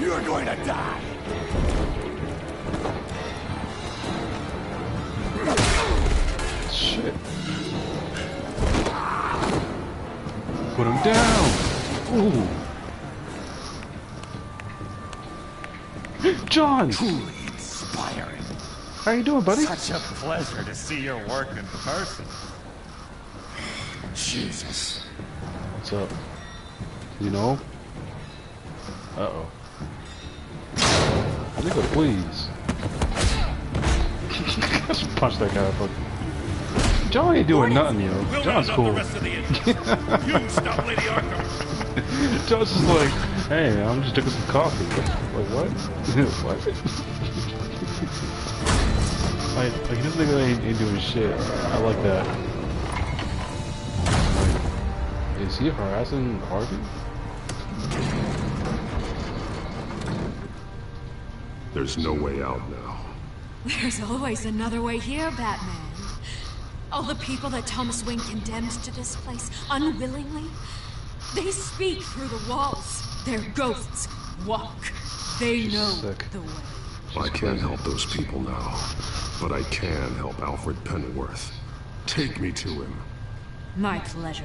You're going to die. Shit. Put him down. Ooh. John! Truly inspiring. How you doing, buddy? Such a pleasure to see your work in person. Jesus. What's up? You know? Uh-oh. Nigga, please. Just punch that guy up. John ain't doing nothing, yo. John's cool. You stop Lady Arkham. John's just like, hey, I'm just drinking some coffee. Like, what? What? like this nigga ain't doing shit. I like that. Like, is he harassing Harvey? There's no way out now. There's always another way here, Batman. All the people that Thomas Wayne condemned to this place unwillingly, they speak through the walls. Their ghosts walk. They know the way. I can't help those people now, but I can help Alfred Pennyworth. Take me to him. My pleasure.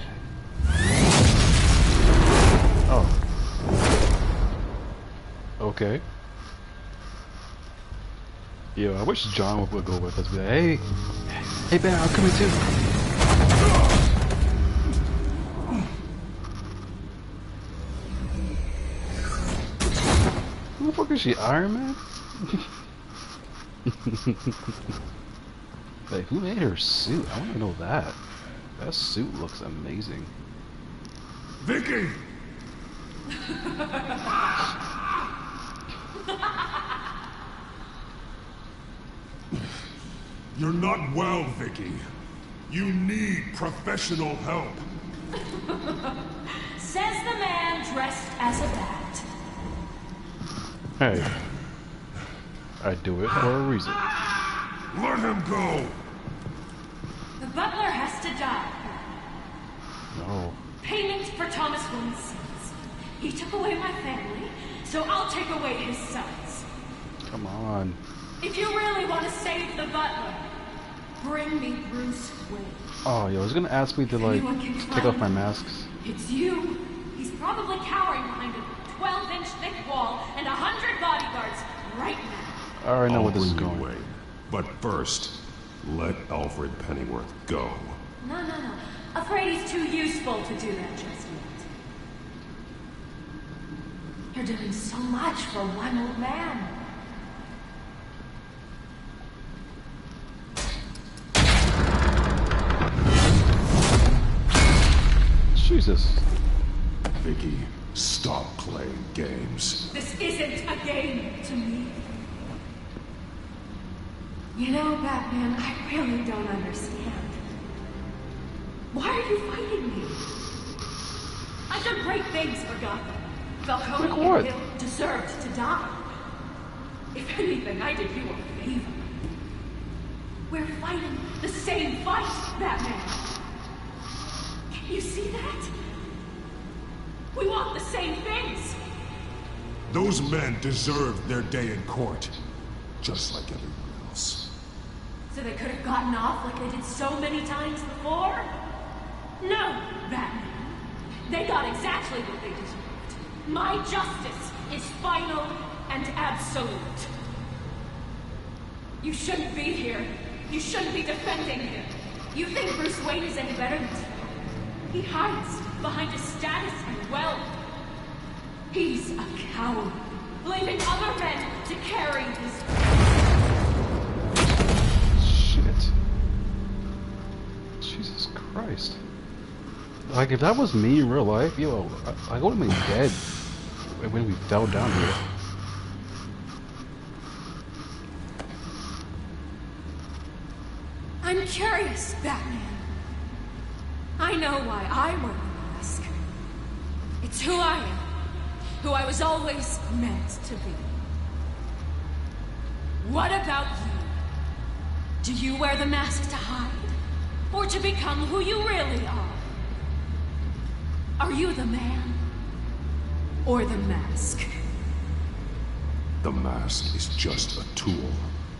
Oh. Okay. Yo, I wish John would go with us. Be like, hey, Ben, I'm coming too. Who the fuck is she, Iron Man? Like, who made her suit? I want to know that. That suit looks amazing. Vicky! You're not well, Vicky. You need professional help. Says the man dressed as a bat. Hey. I do it for a reason. Let him go! The butler has to die. No. Payment for Thomas Wayne's sins. He took away my family, so I'll take away his sons. Come on. If you really want to save the butler, bring me Bruce Wayne. Oh, yo, I was gonna ask me to, like, take off my masks. It's you. He's probably cowering behind a 12-inch thick wall and 100 bodyguards right now. I already know where this is I'll bring going. you away. But first, let Alfred Pennyworth go. No. Afraid he's too useful to do that just yet. You're doing so much for one old man. Jesus. Vicky, stop playing games. This isn't a game to me. You know, Batman, I really don't understand. Why are you fighting me? I've done great things for Gotham. Falcone and Hill deserved to die. If anything, I did you a favor. We're fighting the same fight, Batman. Can you see that? We want the same things. Those men deserved their day in court, just like everyone else. So they could have gotten off like they did so many times before? No, Batman. They got exactly what they deserved. My justice is final and absolute. You shouldn't be here. You shouldn't be defending him. You think Bruce Wayne is any better than you? He hides behind his status and wealth. He's a coward, leaving other men to carry his... Shit. Jesus Christ. Like, if that was me in real life, yo, I would have been dead when we fell down here. I'm curious, Batman. I know why I wear the mask. It's who I am. Who I was always meant to be. What about you? Do you wear the mask to hide? Or to become who you really are? Are you the man? Or the mask? The mask is just a tool.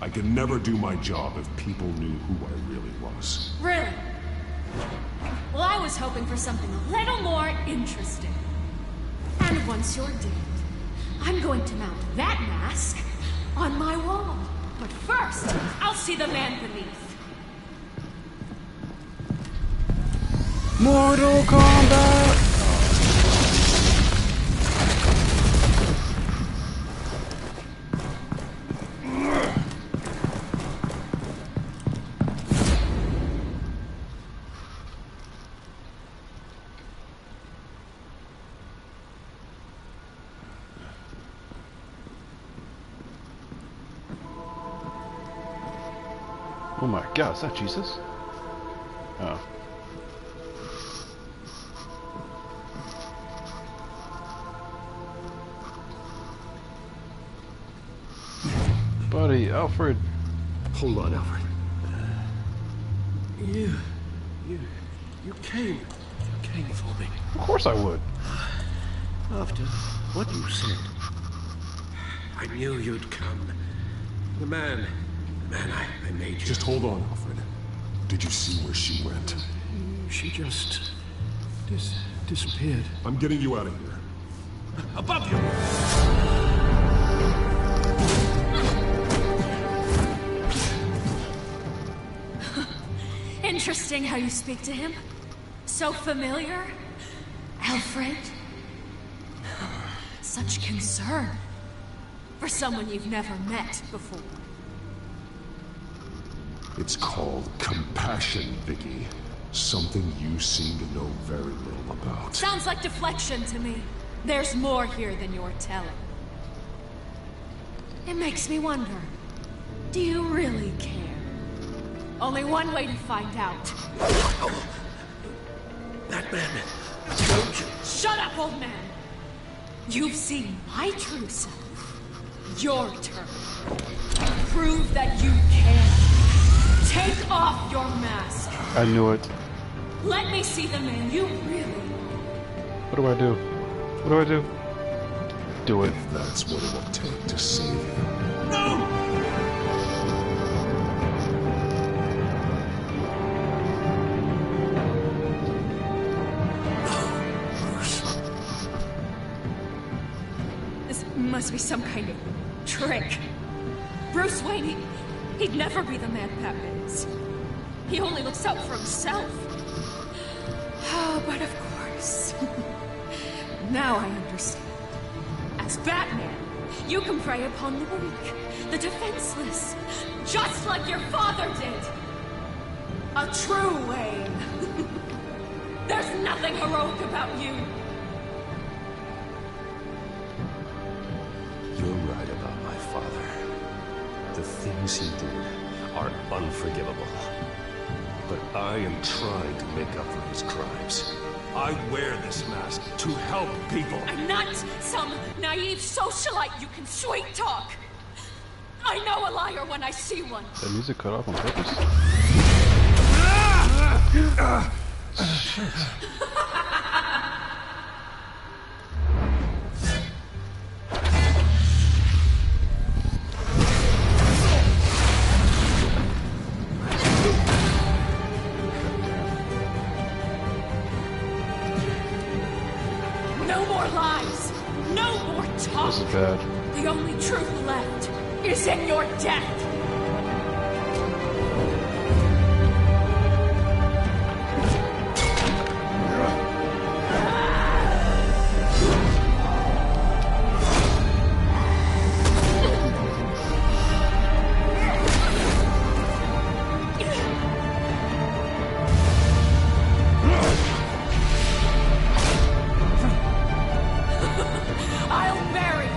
I could never do my job if people knew who I really was. Really? Well, I was hoping for something a little more interesting. And once you're dead, I'm going to mount that mask on my wall. But first, I'll see the man beneath. Mortal Kombat! Oh my god, is that Jesus? Oh. Buddy, Alfred. Hold on, Alfred. You came for me. Of course I would. After what you said, I knew you'd come. The man I made you. Just hold on, Alfred. Did you see where she went? She just disappeared. I'm getting you out of here. Above you! Interesting how you speak to him. So familiar. Alfred. Such concern. For someone you've never met before. It's called compassion, Vicky. Something you seem to know very little about. Sounds like deflection to me. There's more here than you're telling. It makes me wonder. Do you really care? Only one way to find out. Batman, don't you? Shut up, old man! You've seen my true self. Your turn. Prove that you can. Take off your mask. I knew it. Let me see the man you really are. What do I do? What do I do? Do it. If that's what it will take to save you. No! This must be some kind of trick. Bruce Wayne, he'd never be the man Batman is. He only looks out for himself. Oh, but of course. Now I understand. As Batman, you can prey upon the weak, the defenseless, just like your father did. A true Wayne. There's nothing heroic about you. You're right about my father. The things he did are unforgivable. But I am trying to make up for his crimes. I wear this mask to help people. I'm not some naive socialite you can sweet talk. I know a liar when I see one. That music cut off on purpose? Shit. No more lies. No more talk. This is bad. The only truth left is in your death. I'll bury you.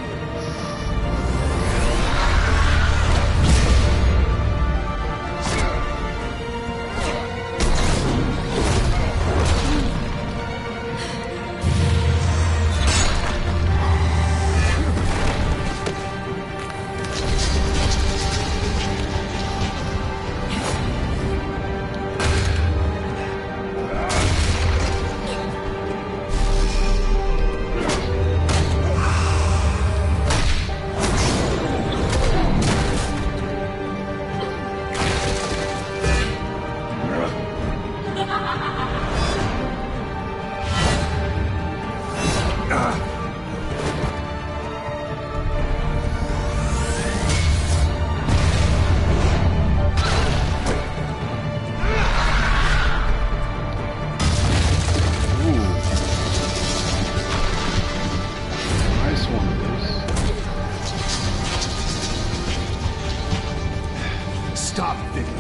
Stop thinking.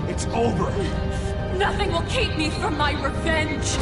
It's over. Nothing will keep me from my revenge.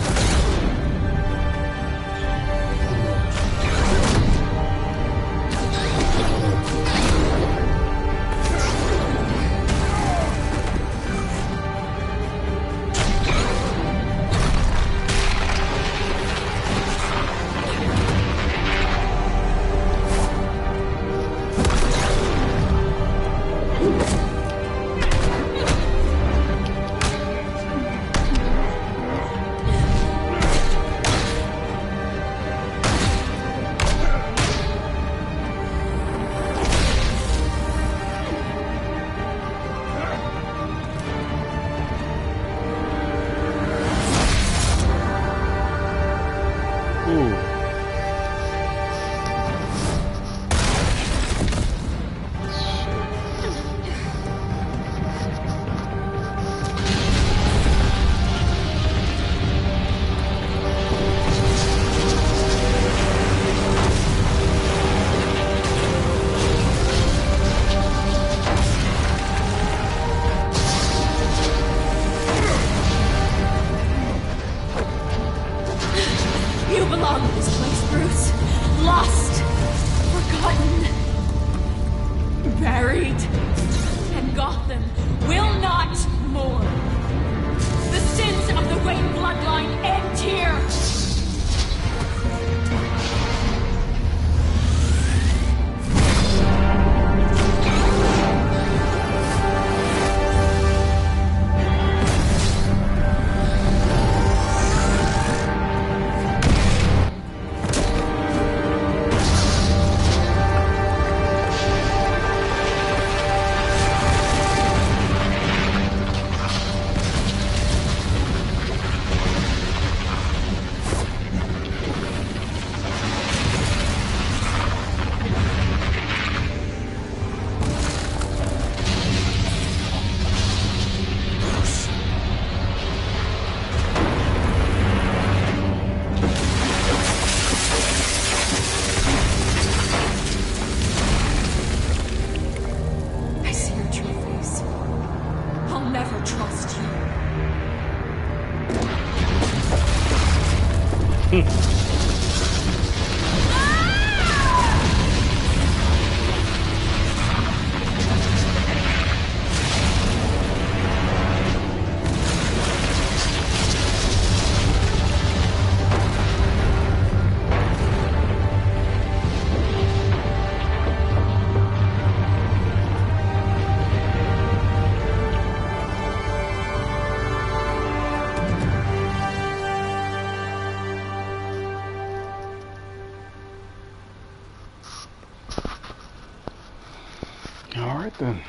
Alright then.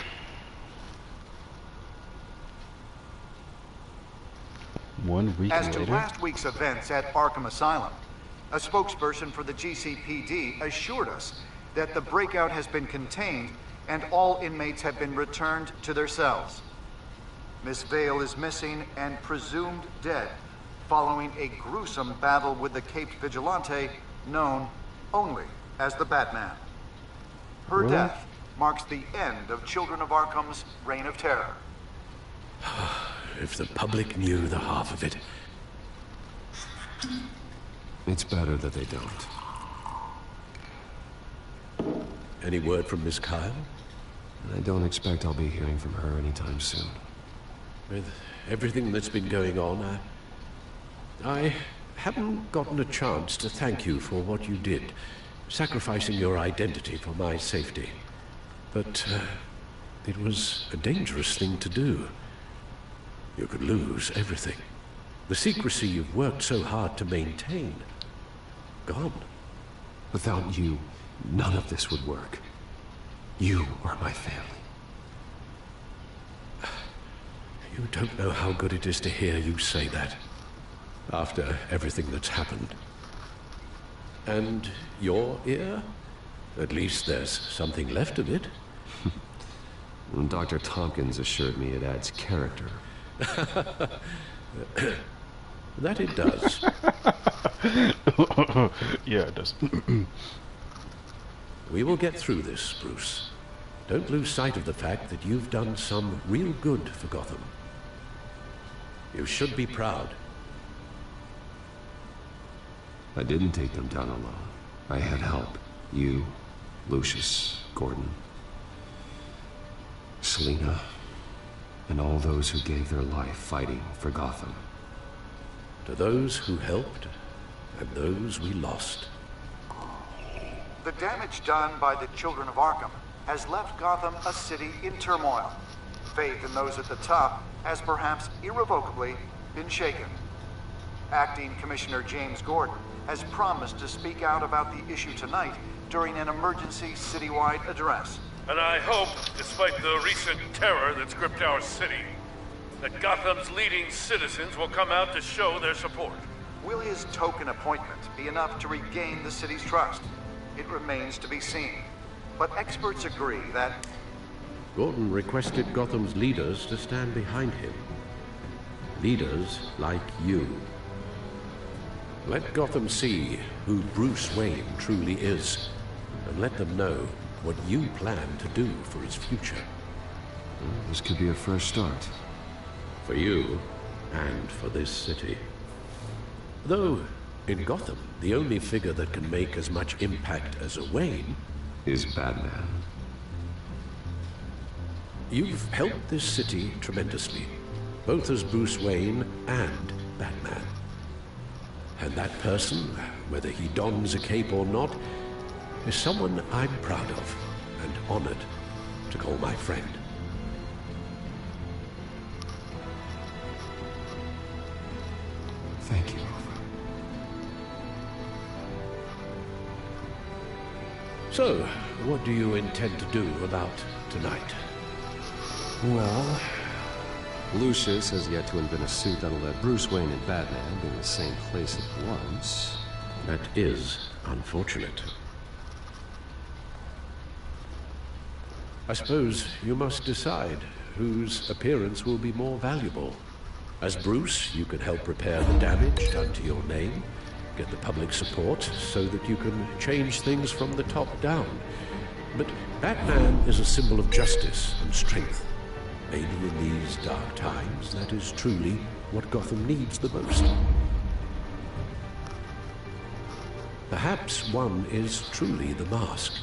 One week As later. to last week's events at Arkham Asylum, a spokesperson for the GCPD assured us that the breakout has been contained and all inmates have been returned to their cells. Miss Vale is missing and presumed dead following a gruesome battle with the Caped Vigilante known only as the Batman. Her What? death marks the end of Children of Arkham's reign of terror. If the public knew the half of it. It's better that they don't. Any word from Miss Kyle? I don't expect I'll be hearing from her anytime soon. With everything that's been going on, I haven't gotten a chance to thank you for what you did, sacrificing your identity for my safety. But it was a dangerous thing to do. You could lose everything. The secrecy you've worked so hard to maintain. Gone. Without you, none of this would work. You are my family. You don't know how good it is to hear you say that. After everything that's happened. And your ear? At least there's something left of it. When Dr. Tompkins assured me it adds character. That it does. Yeah, it does. We will get through this, Bruce. Don't lose sight of the fact that you've done some real good for Gotham. You should be proud. I didn't take them down alone. I had help. You, Lucius, Gordon, Selina, and all those who gave their life fighting for Gotham. To those who helped, and those we lost. The damage done by the Children of Arkham has left Gotham a city in turmoil. Faith in those at the top has perhaps irrevocably been shaken. Acting Commissioner James Gordon has promised to speak out about the issue tonight during an emergency citywide address. And I hope, despite the recent terror that's gripped our city, that Gotham's leading citizens will come out to show their support. Will his token appointment be enough to regain the city's trust? It remains to be seen. But experts agree that Gordon requested Gotham's leaders to stand behind him. Leaders like you. Let Gotham see who Bruce Wayne truly is, and let them know what you plan to do for his future. Well, this could be a fresh start. For you, and for this city. Though, in Gotham, the only figure that can make as much impact as a Wayne is Batman. You've helped this city tremendously, both as Bruce Wayne and Batman. And that person, whether he dons a cape or not, is someone I'm proud of and honored to call my friend. Thank you. So, what do you intend to do about tonight? Well, Lucius has yet to invent a suit that'll let Bruce Wayne and Batman be in the same place at once. That is unfortunate. I suppose you must decide whose appearance will be more valuable. As Bruce, you can help repair the damage done to your name, get the public support so that you can change things from the top down. But Batman is a symbol of justice and strength. Maybe in these dark times, that is truly what Gotham needs the most. Perhaps one is truly the mask,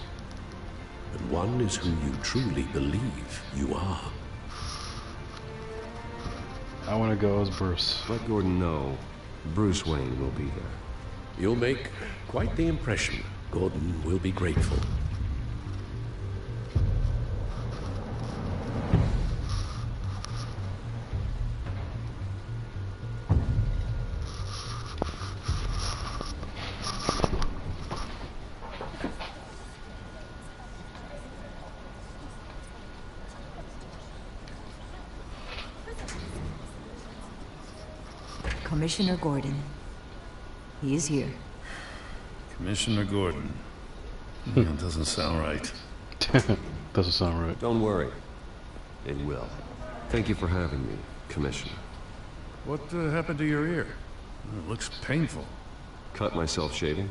and one is who you truly believe you are. I want to go as Bruce. Let Gordon know Bruce Wayne will be there. You'll make quite the impression. Gordon will be grateful. Commissioner Gordon. He is here. Commissioner Gordon. That doesn't sound right. Doesn't sound right. Don't worry. It will. Thank you for having me, Commissioner. What happened to your ear? It looks painful. Cut myself shaving.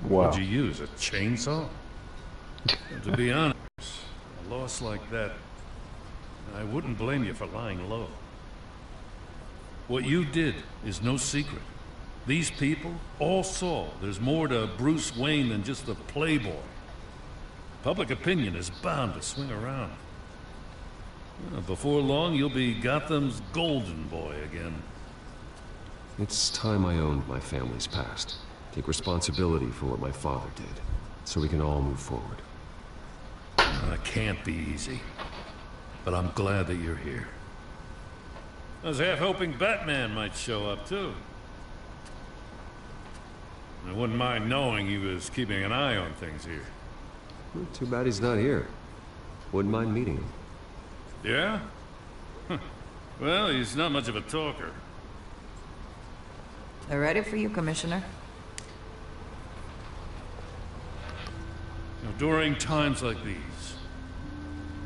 Wow. What'd you use, a chainsaw? To be honest, a loss like that, I wouldn't blame you for lying low. What you did is no secret. These people all saw there's more to Bruce Wayne than just the playboy. Public opinion is bound to swing around. Before long, you'll be Gotham's golden boy again. It's time I owned my family's past. Take responsibility for what my father did, so we can all move forward. It can't be easy, but I'm glad that you're here. I was half hoping Batman might show up, too. I wouldn't mind knowing he was keeping an eye on things here. Well, too bad he's not here. Wouldn't mind meeting him. Yeah? Well, he's not much of a talker. They're ready for you, Commissioner. During times like these,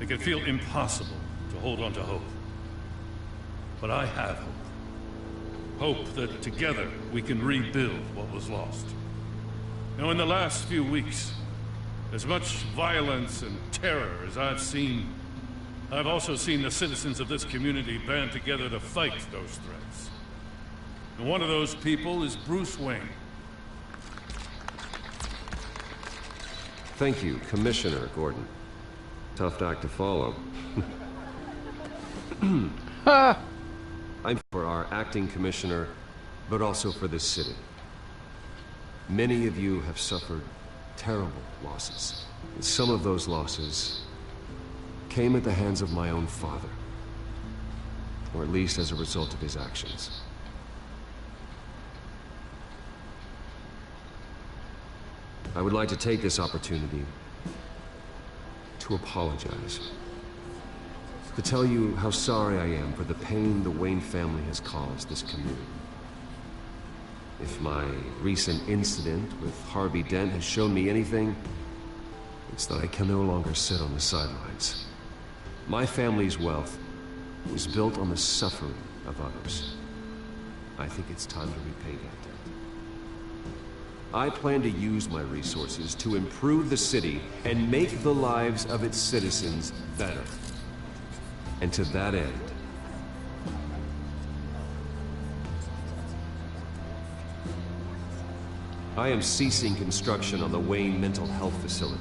it can feel impossible to hold on to hope. But I have hope. Hope that together we can rebuild what was lost. Now, in the last few weeks, as much violence and terror as I've seen, I've also seen the citizens of this community band together to fight those threats. And one of those people is Bruce Wayne. Thank you, Commissioner Gordon. Tough act to follow. I'm for our acting commissioner, but also for this city. Many of you have suffered terrible losses. And some of those losses came at the hands of my own father. Or at least as a result of his actions. I would like to take this opportunity to apologize. To tell you how sorry I am for the pain the Wayne family has caused this community. If my recent incident with Harvey Dent has shown me anything, it's that I can no longer sit on the sidelines. My family's wealth was built on the suffering of others. I think it's time to repay that debt. I plan to use my resources to improve the city and make the lives of its citizens better. And to that end, I am ceasing construction on the Wayne Mental Health Facility.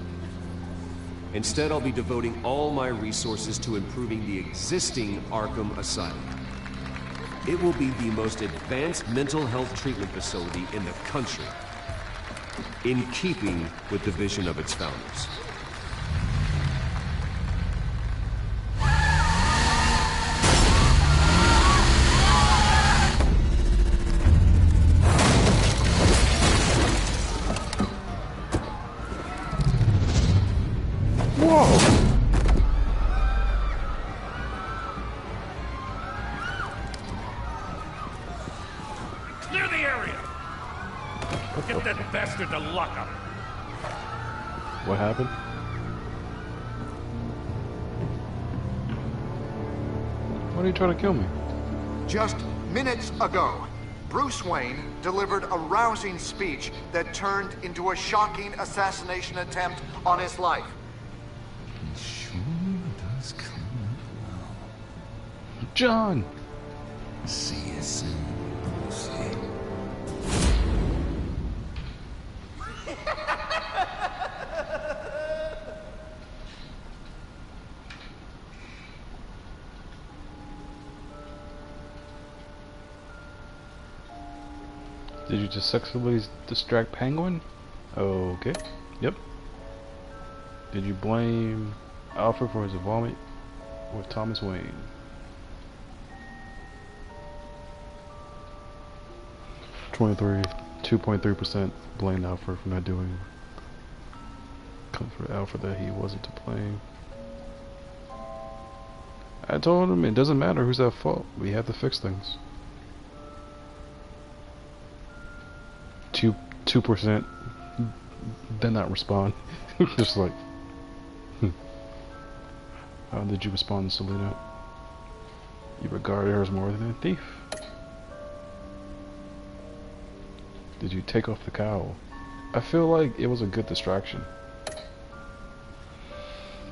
Instead, I'll be devoting all my resources to improving the existing Arkham Asylum. It will be the most advanced mental health treatment facility in the country, in keeping with the vision of its founders. Clear the area! Get that bastard to lock up! What happened? Why are you trying to kill me? Just minutes ago, Bruce Wayne delivered a rousing speech that turned into a shocking assassination attempt on his life. It sure does come well. John! See you soon, Brucey. Did you just successfully distract Penguin? Okay. Yep. Did you blame Alfred for his involvement with Thomas Wayne? 2.3% blamed Alfred for not doing. Comfort Alfred that he wasn't to blame. I told him it doesn't matter who's at fault. We have to fix things. 2% did not respond. Just like, how did you respond, Selena? You regarded her as more than a thief. Did you take off the cowl? I feel like it was a good distraction.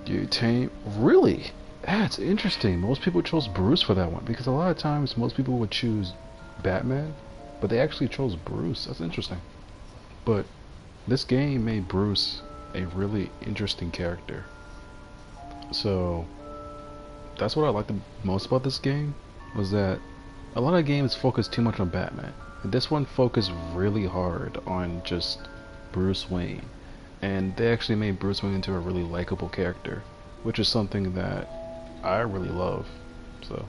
You tame? Really? That's interesting. Most people chose Bruce for that one because a lot of times most people would choose Batman, but they actually chose Bruce. That's interesting. But this game made Bruce a really interesting character. So that's what I liked the most about this game, was that a lot of games focus too much on Batman. And this one focused really hard on just Bruce Wayne. And they actually made Bruce Wayne into a really likable character, which is something that I really love. So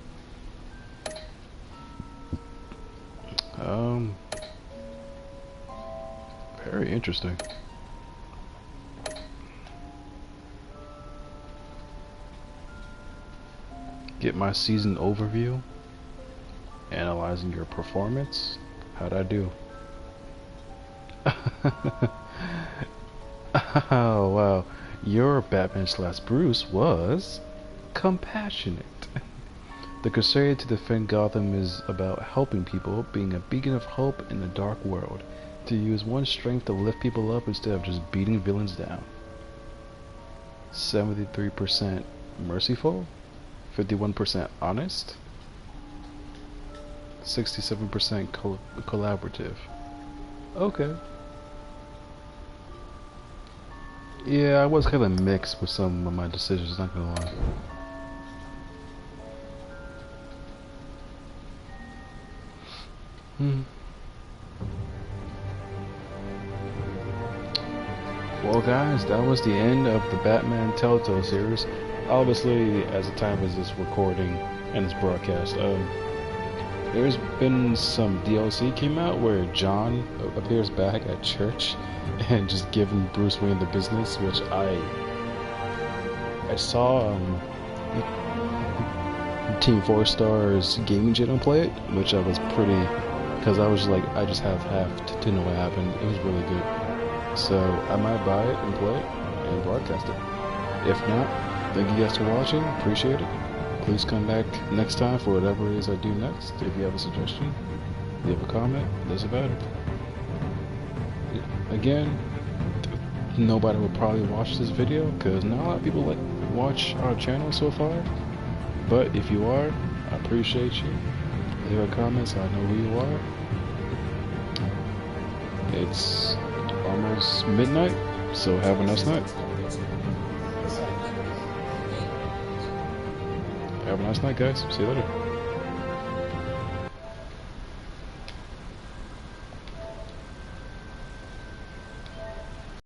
very interesting. Get my season overview. Analyzing your performance. How'd I do? Oh wow, your Batman/Bruce was compassionate. The crusade to defend Gotham is about helping people, being a beacon of hope in a dark world. To use one's strength to lift people up instead of just beating villains down. 73% merciful, 51% honest, 67% collaborative. Okay. Yeah, I was kind of mixed with some of my decisions, not gonna lie. Well guys, that was the end of the Batman Telltale series. Obviously, as the time of this recording and this broadcast, there's been some DLC came out where John appears back at church and just giving Bruce Wayne the business, which I saw Team 4 Star's gaming channel play it, which I was pretty, because I was like, I just have to know what happened. It was really good. So I might buy it and play it and broadcast it. If not, thank you guys for watching. Appreciate it. Please come back next time for whatever it is I do next. If you have a suggestion, leave a comment. That's about it. Again, nobody will probably watch this video because not a lot of people watch our channel so far. But if you are, I appreciate you. Leave a comment so I know who you are. It's almost midnight, so have a nice night. Have a nice night, guys. See you later.